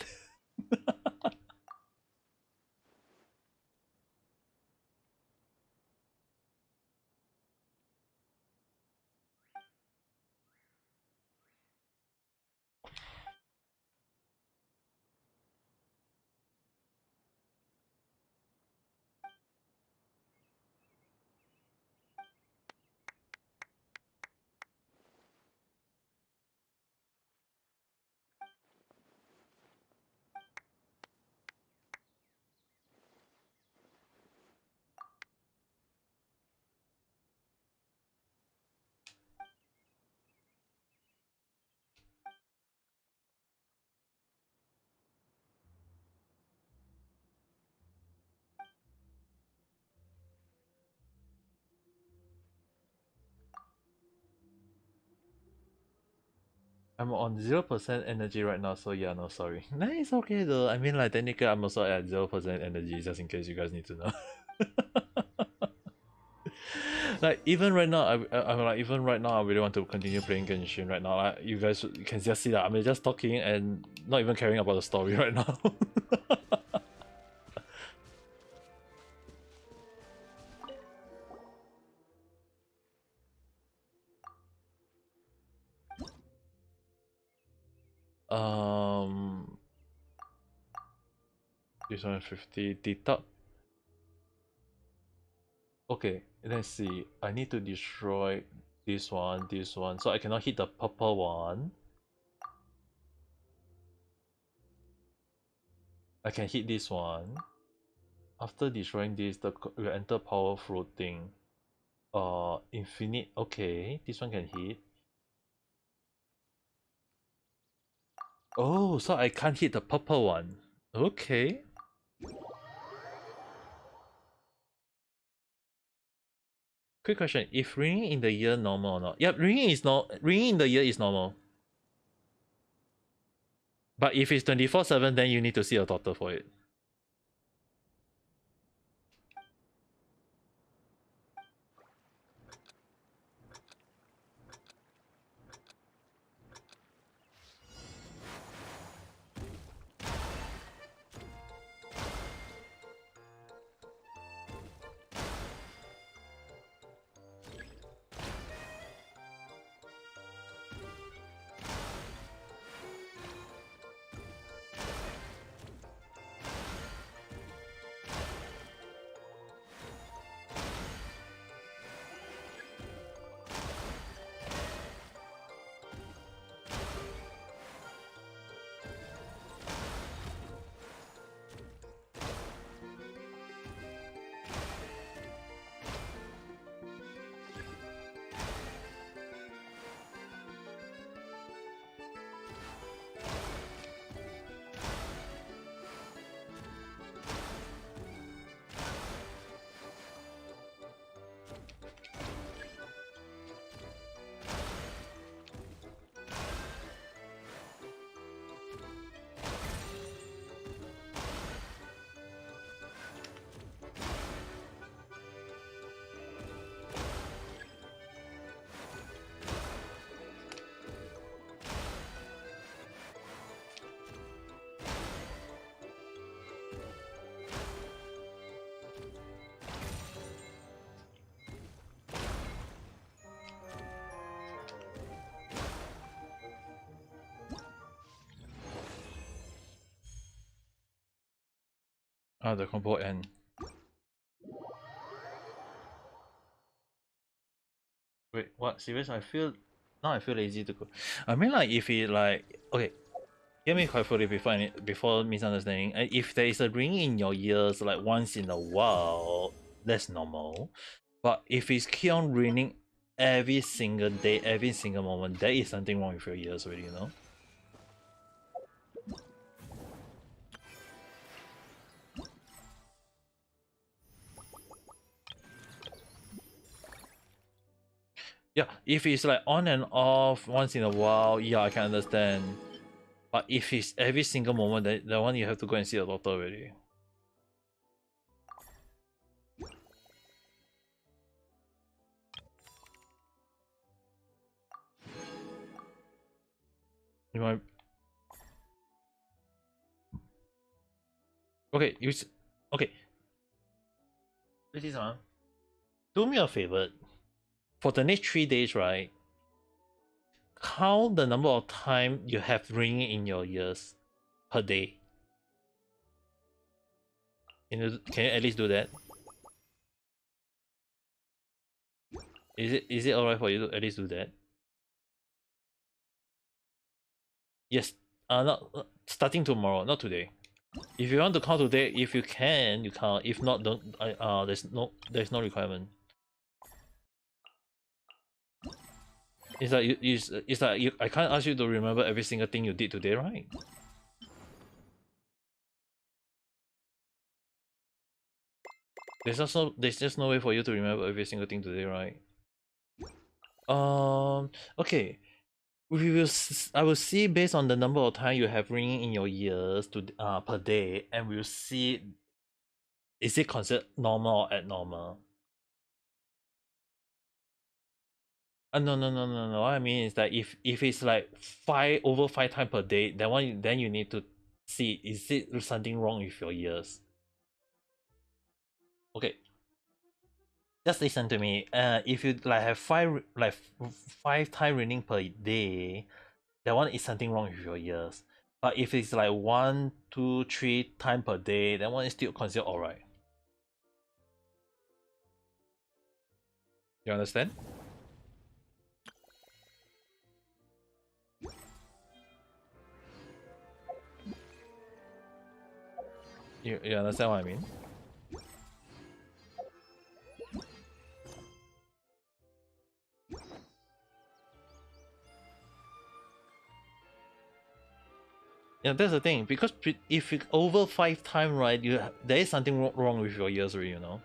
A: I'm on 0% energy right now, so yeah, no, sorry. Nah, it's okay though. I mean, like, technically, I'm also at 0% energy, just in case you guys need to know. Like, even right now, I'm like, even right now, I really want to continue playing Genshin right now. Like, you guys can just see that I'm just talking and not even caring about the story right now. um, this 150 detox. Okay, let's see. I need to destroy this one. So I cannot hit the purple one. I can hit this one. After destroying this, will enter power floating. Infinite. Okay, this one can hit. Oh, so I can't hit the purple one. Okay. Quick question: if ringing in the ear normal or not? Yep, ringing in the ear is normal. But if it's 24/7, then you need to see a doctor for it. Ah, the combo end. Wait, what? Serious? I feel lazy to go. I mean, like, if it like okay, Hear me carefully before misunderstanding. If there is a ring in your ears like once in a while, that's normal. But if it's keep on ringing every single day, every single moment, there is something wrong with your ears already, you know? Yeah, if it's like on and off once in a while, yeah, I can understand. But if it's every single moment, that one you have to go and see a doctor already. You might. Okay, okay. This one. Do me a favor. For the next 3 days, right? Count the number of time you have ringing in your ears per day. Can you at least do that? Is it alright for you to at least do that? Yes. Not starting tomorrow, not today. If you want to count today, if you can, you count. If not, don't. There's no requirement. It's like I can't ask you to remember every single thing you did today, right? There's just no way for you to remember every single thing today, right? Okay. I will see based on the number of time you have ringing in your ears per day, and we'll see is it considered normal or abnormal. No. What I mean is that if it's like over 5 times per day, then you need to see is it something wrong with your ears. Okay, just listen to me. If you like have 5 time ringing per day, that one is something wrong with your ears. But if it's like 1, 2, 3 times per day, that one is still considered alright. You understand? You understand what I mean? Yeah, that's the thing. Because if it's over 5 times, right, there is something wrong with your ears, you know.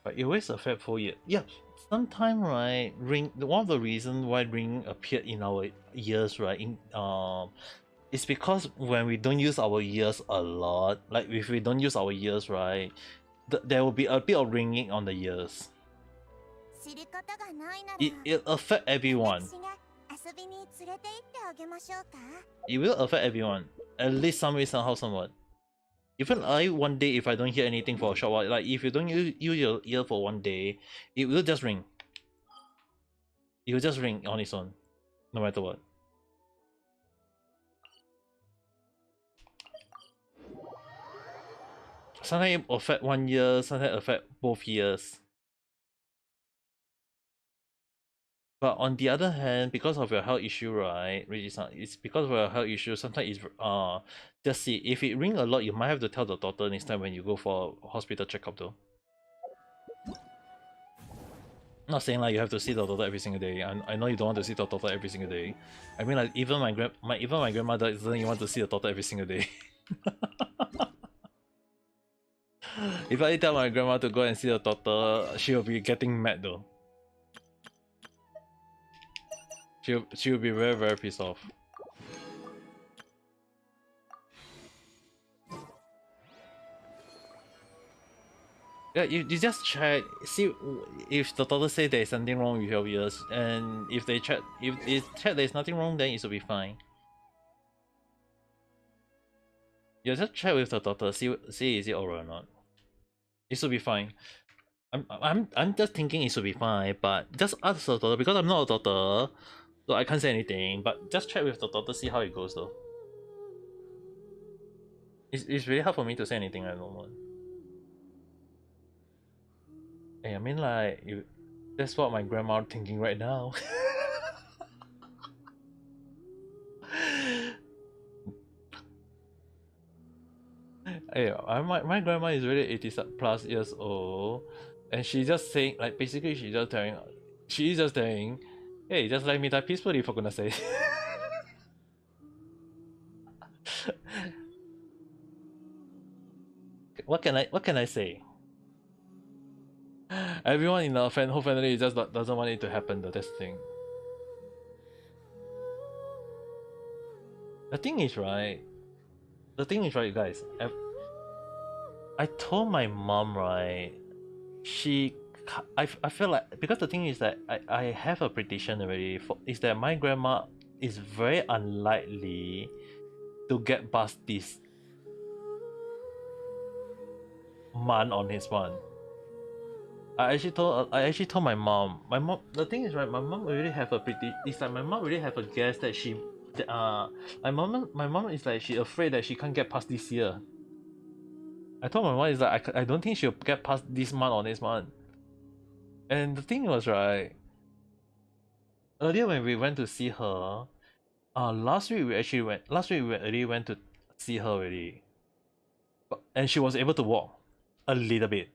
A: But it always affect full ear. Yeah, sometimes right, one of the reasons why ring appeared in our ears, right, it's because when we don't use our ears a lot, like if we don't use our ears, right, there will be a bit of ringing on the ears. It affect everyone. It will affect everyone, at least some way, somehow, somewhat. Even one day, if I don't hear anything for a short while, like if you don't use your ear for one day, it will just ring. It will just ring on its own, no matter what. Sometimes it affect one ear, sometimes affect both ears. But on the other hand, because of your health issue, right, it's because of your health issue. Sometimes it's just see if it ring a lot, you might have to tell the doctor next time when you go for a hospital checkup though. Not saying like you have to see the doctor every single day. I know you don't want to see the doctor every single day. I mean like even my grandmother doesn't even want to see the doctor every single day. If I tell my grandma to go and see the doctor, she'll be getting mad though. She'll be very very pissed off. Yeah, you just check, see if the doctor say there's something wrong with your ears, and if they check there's nothing wrong, then it will be fine. You just check with the doctor, see is it alright or not. It should be fine. I'm just thinking it should be fine, but just ask the doctor because I'm not a doctor, so I can't say anything. But just check with the doctor, see how it goes though. It's really hard for me to say anything at the moment. Hey, I mean like that's what my grandma thinking right now. Hey, my grandma is really 80 plus years old, and she just saying like basically she's just saying, hey, just let me die peacefully for goodness sake. What can I say? Everyone in the whole family just doesn't want it to happen though, that's the thing. The thing is right, guys, I told my mom, right, I feel like, because the thing is that I have a prediction already, is that my grandma is very unlikely to get past this month on his one. I actually told my mom. The thing is right, my mom already have a it's like my mom already have a guess that my mom is like she afraid that she can't get past this year. I told my mom is like I don't think she'll get past this month or next month. And the thing was right, earlier when we went to see her, last week we already went to see her already, and she was able to walk a little bit.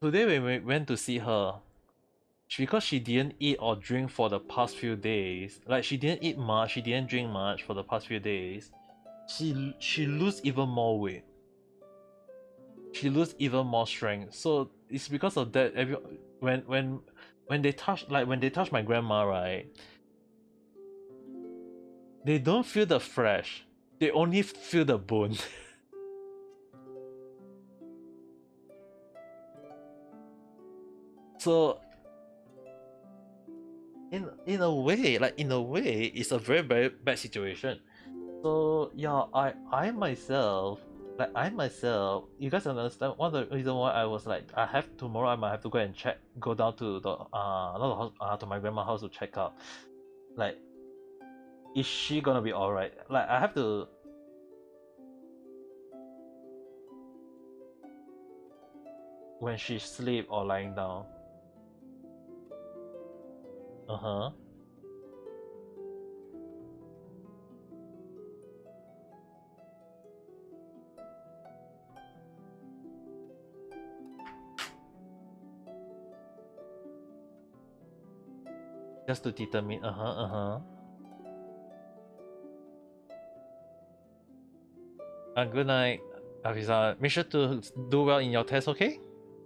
A: Today when we went to see her, because she didn't eat or drink for the past few days, like she didn't eat much, she didn't drink much for the past few days, she lose even more weight. She lose even more strength. So it's because of that. When they touch my grandma, right, they don't feel the flesh. They only feel the bone. So in a way, it's a very very bad situation. So yeah, I myself, you guys understand one of the reason why I was like, tomorrow I might have to go down to the not the to my grandma's house to check out. Like, is she gonna be alright? Like I have to. When she sleep or lying down. Uh-huh. Just to determine. Good night, Afisa. Make sure to do well in your test, okay?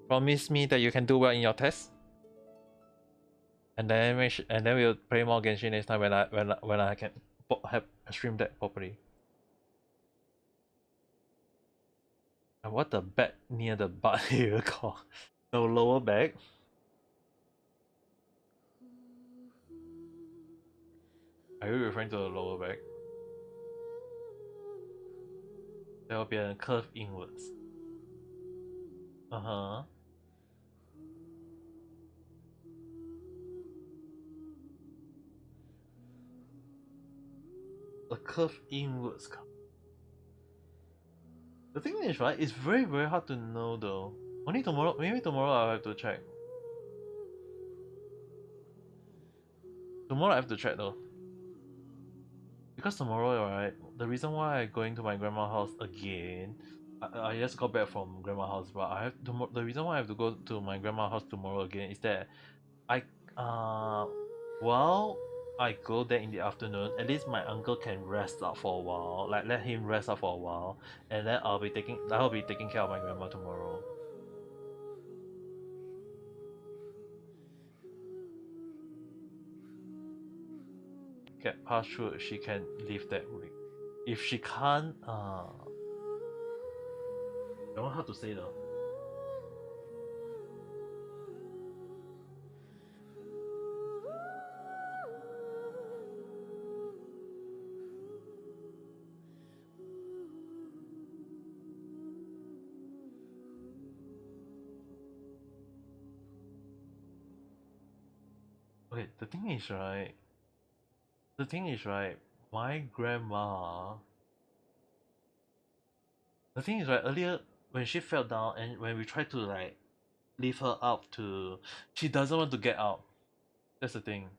A: Promise me that you can do well in your test. And then we'll play more Genshin next time when I can have stream that properly. And what the back near the butt area called? The lower back. Are you referring to the lower back? There will be a curve inwards. Uh-huh. A curve inwards. The thing is, right, it's very very hard to know though. Maybe tomorrow I'll have to check. Tomorrow I have to check though. Because tomorrow, right, the reason why I'm going to my grandma's house again, I just got back from grandma's house, but I have the reason why I have to go to my grandma's house tomorrow again is that I uh while I go there in the afternoon, at least my uncle can rest up for a while, like let him rest up for a while, and then I'll be taking care of my grandma tomorrow. Get past through, she can leave that week. If she can't, I don't know how to say though. Okay, the thing is right, my grandma. The thing is right, earlier when she fell down and when we tried to like lift her up to, she doesn't want to get out. That's the thing.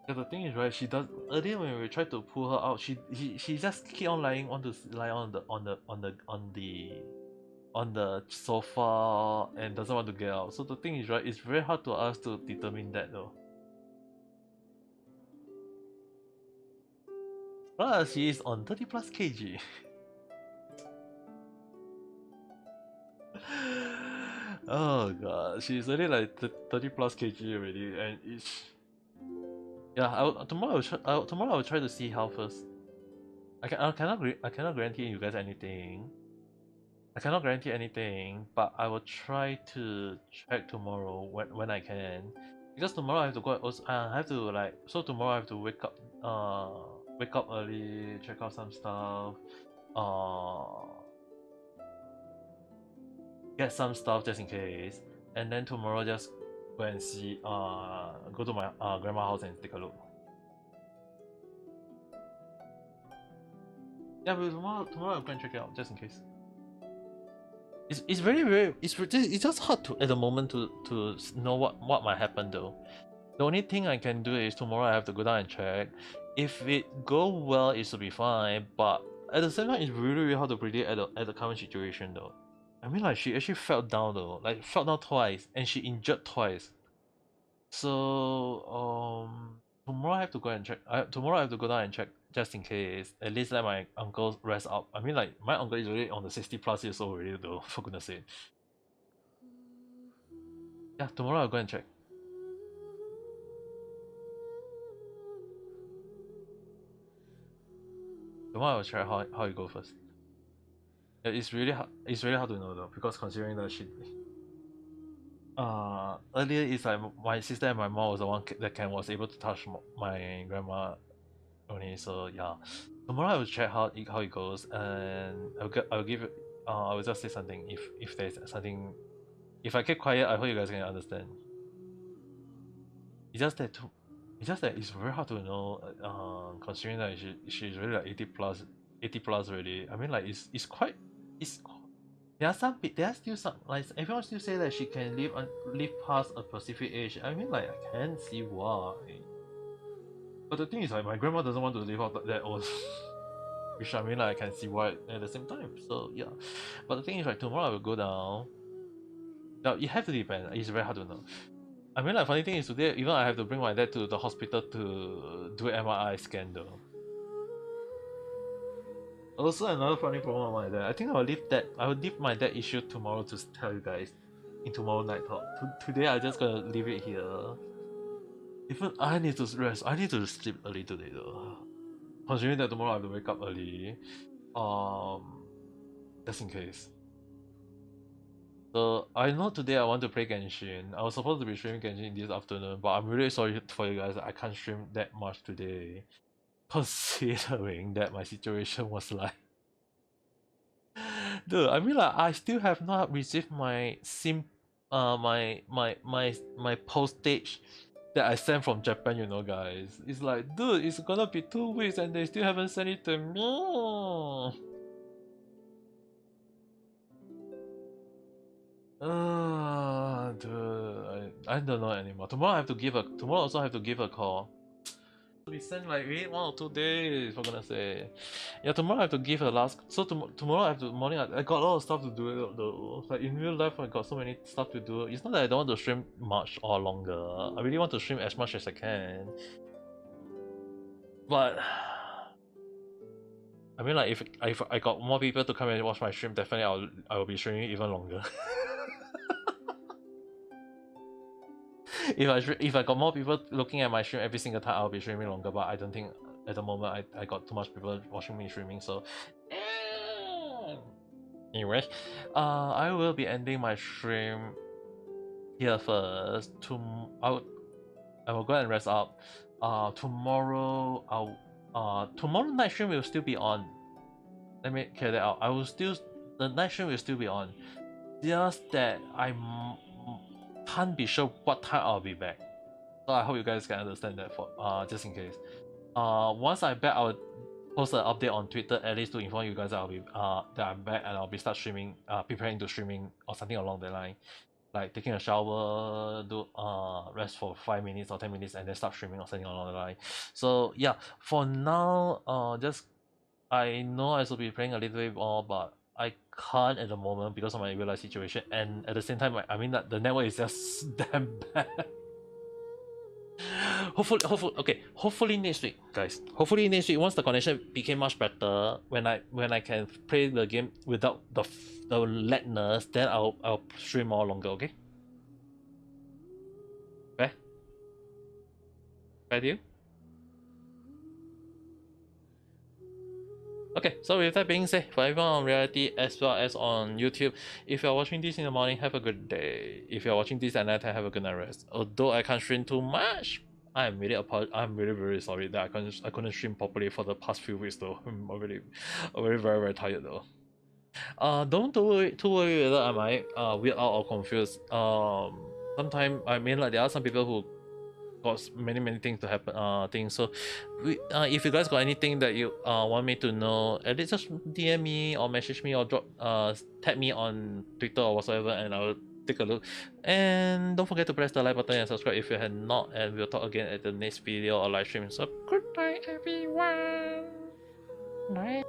A: Yeah, the thing is right, she does earlier when we tried to pull her out, she just keep on lying on the lie on the sofa and doesn't want to get out. So the thing is right, it's very hard to us to determine that though. Plus, she is on 30 plus kg. Oh god, she's already like 30 plus kg already, and it's yeah. Tomorrow I'll try to see how first. I cannot guarantee you guys anything. I cannot guarantee anything, but I will try to check tomorrow when I can, because tomorrow I have to go. Also, I have to like tomorrow I have to wake up early, check out some stuff, get some stuff just in case, and then tomorrow just go and see go to my grandma's house and take a look. Yeah, but tomorrow I'm going to check it out just in case. It's very it's just hard to at the moment to know what might happen though. The only thing I can do is tomorrow I have to go down and check. If it go well, it should be fine. But at the same time, it's really hard to predict at the current situation though. I mean, like she actually fell down though, like fell down twice, and she injured twice. So tomorrow I have to go and check. Tomorrow I have to go down and check just in case. At least let my uncle rest up. I mean, like my uncle is already on the 60 plus years old already though. For goodness sake. Yeah, tomorrow I'll go and check. Tomorrow I'll check how it go first. Yeah, it's really hard. It's really hard to know though, because considering that she earlier it's like my sister and my mom was the one that was able to touch my grandma only. So yeah, tomorrow I will check how it goes, and I'll give it. I will just say something if there's something. If I keep quiet, I hope you guys can understand. It's just that it's very hard to know. Considering that she's really like 80 plus already. I mean, like it's quite it's. There are there are still some like everyone still say that she can live past a specific age. I mean, like I can't see why. But the thing is, like my grandma doesn't want to live out that old. Which I mean, like, I can see why at the same time. So yeah, but the thing is, like tomorrow I will go down. Now it have to depend. It's very hard to know. I mean, like funny thing is today, even I have to bring my dad to the hospital to do MRI scan though. Also, another funny problem with my dad. I think I will leave my dad issue tomorrow to tell you guys in tomorrow night talk. Today I just gonna leave it here. Even I need to rest. I need to sleep early today though. Considering that tomorrow I have to wake up early. Just in case. So I know today I want to play Genshin. I was supposed to be streaming Genshin this afternoon, but I'm really sorry for you guys. I can't stream that much today, considering that my situation was like. Dude, I mean, like I still have not received my my postage that I sent from Japan. You know, guys. It's like, dude, it's gonna be 2 weeks and they still haven't sent it to me. Dude. I don't know anymore. Tomorrow also have to give a call. We send like wait 1 or 2 days for goodness sake. Yeah, tomorrow I have to give a last. So tomorrow I have to morning. I got a lot of stuff to do though. Like in real life, I got so many stuff to do. It's not that I don't want to stream much or longer. I really want to stream as much as I can. But I mean, like if I got more people to come and watch my stream, definitely I will be streaming even longer. if I got more people looking at my stream every single time, I'll be streaming longer. But I don't think at the moment I got too much people watching me streaming. So anyway, I will be ending my stream here first. I will go and rest up. Tomorrow tomorrow night stream will still be on. Let me clear that out. The night stream will still be on. Just that I can't be sure what time I'll be back. So I hope you guys can understand that for just in case. Once I'm back, I'll post an update on Twitter at least to inform you guys that I'll be that I'm back and I'll be start streaming, preparing to streaming or something along that line. Like taking a shower, do rest for 5 minutes or 10 minutes and then start streaming or something along the line. So yeah, for now, just I know I should be playing a little bit more, but I can't at the moment because of my real life situation, and at the same time, I mean that the network is just damn bad. Hopefully next week, guys. Hopefully next week, once the connection became much better, when I can play the game without the lateness, then I'll stream more longer. Okay. Fair. Fair deal. Okay, so with that being said, for everyone on reality as well as on YouTube, if you're watching this in the morning, have a good day. If you're watching this at night, have a good night rest. Although I can't stream too much, I'm really very sorry that I couldn't stream properly for the past few weeks though. I'm already very tired though. Don't too worry whether I might weird out or confused. Sometimes I mean like there are some people who got many things to happen things. So if you guys got anything that you want me to know, at least just DM me or message me or drop tag me on Twitter or whatsoever and I'll take a look. And don't forget to press the like button and subscribe if you had not, and we'll talk again at the next video or live stream. So good night everyone. Night.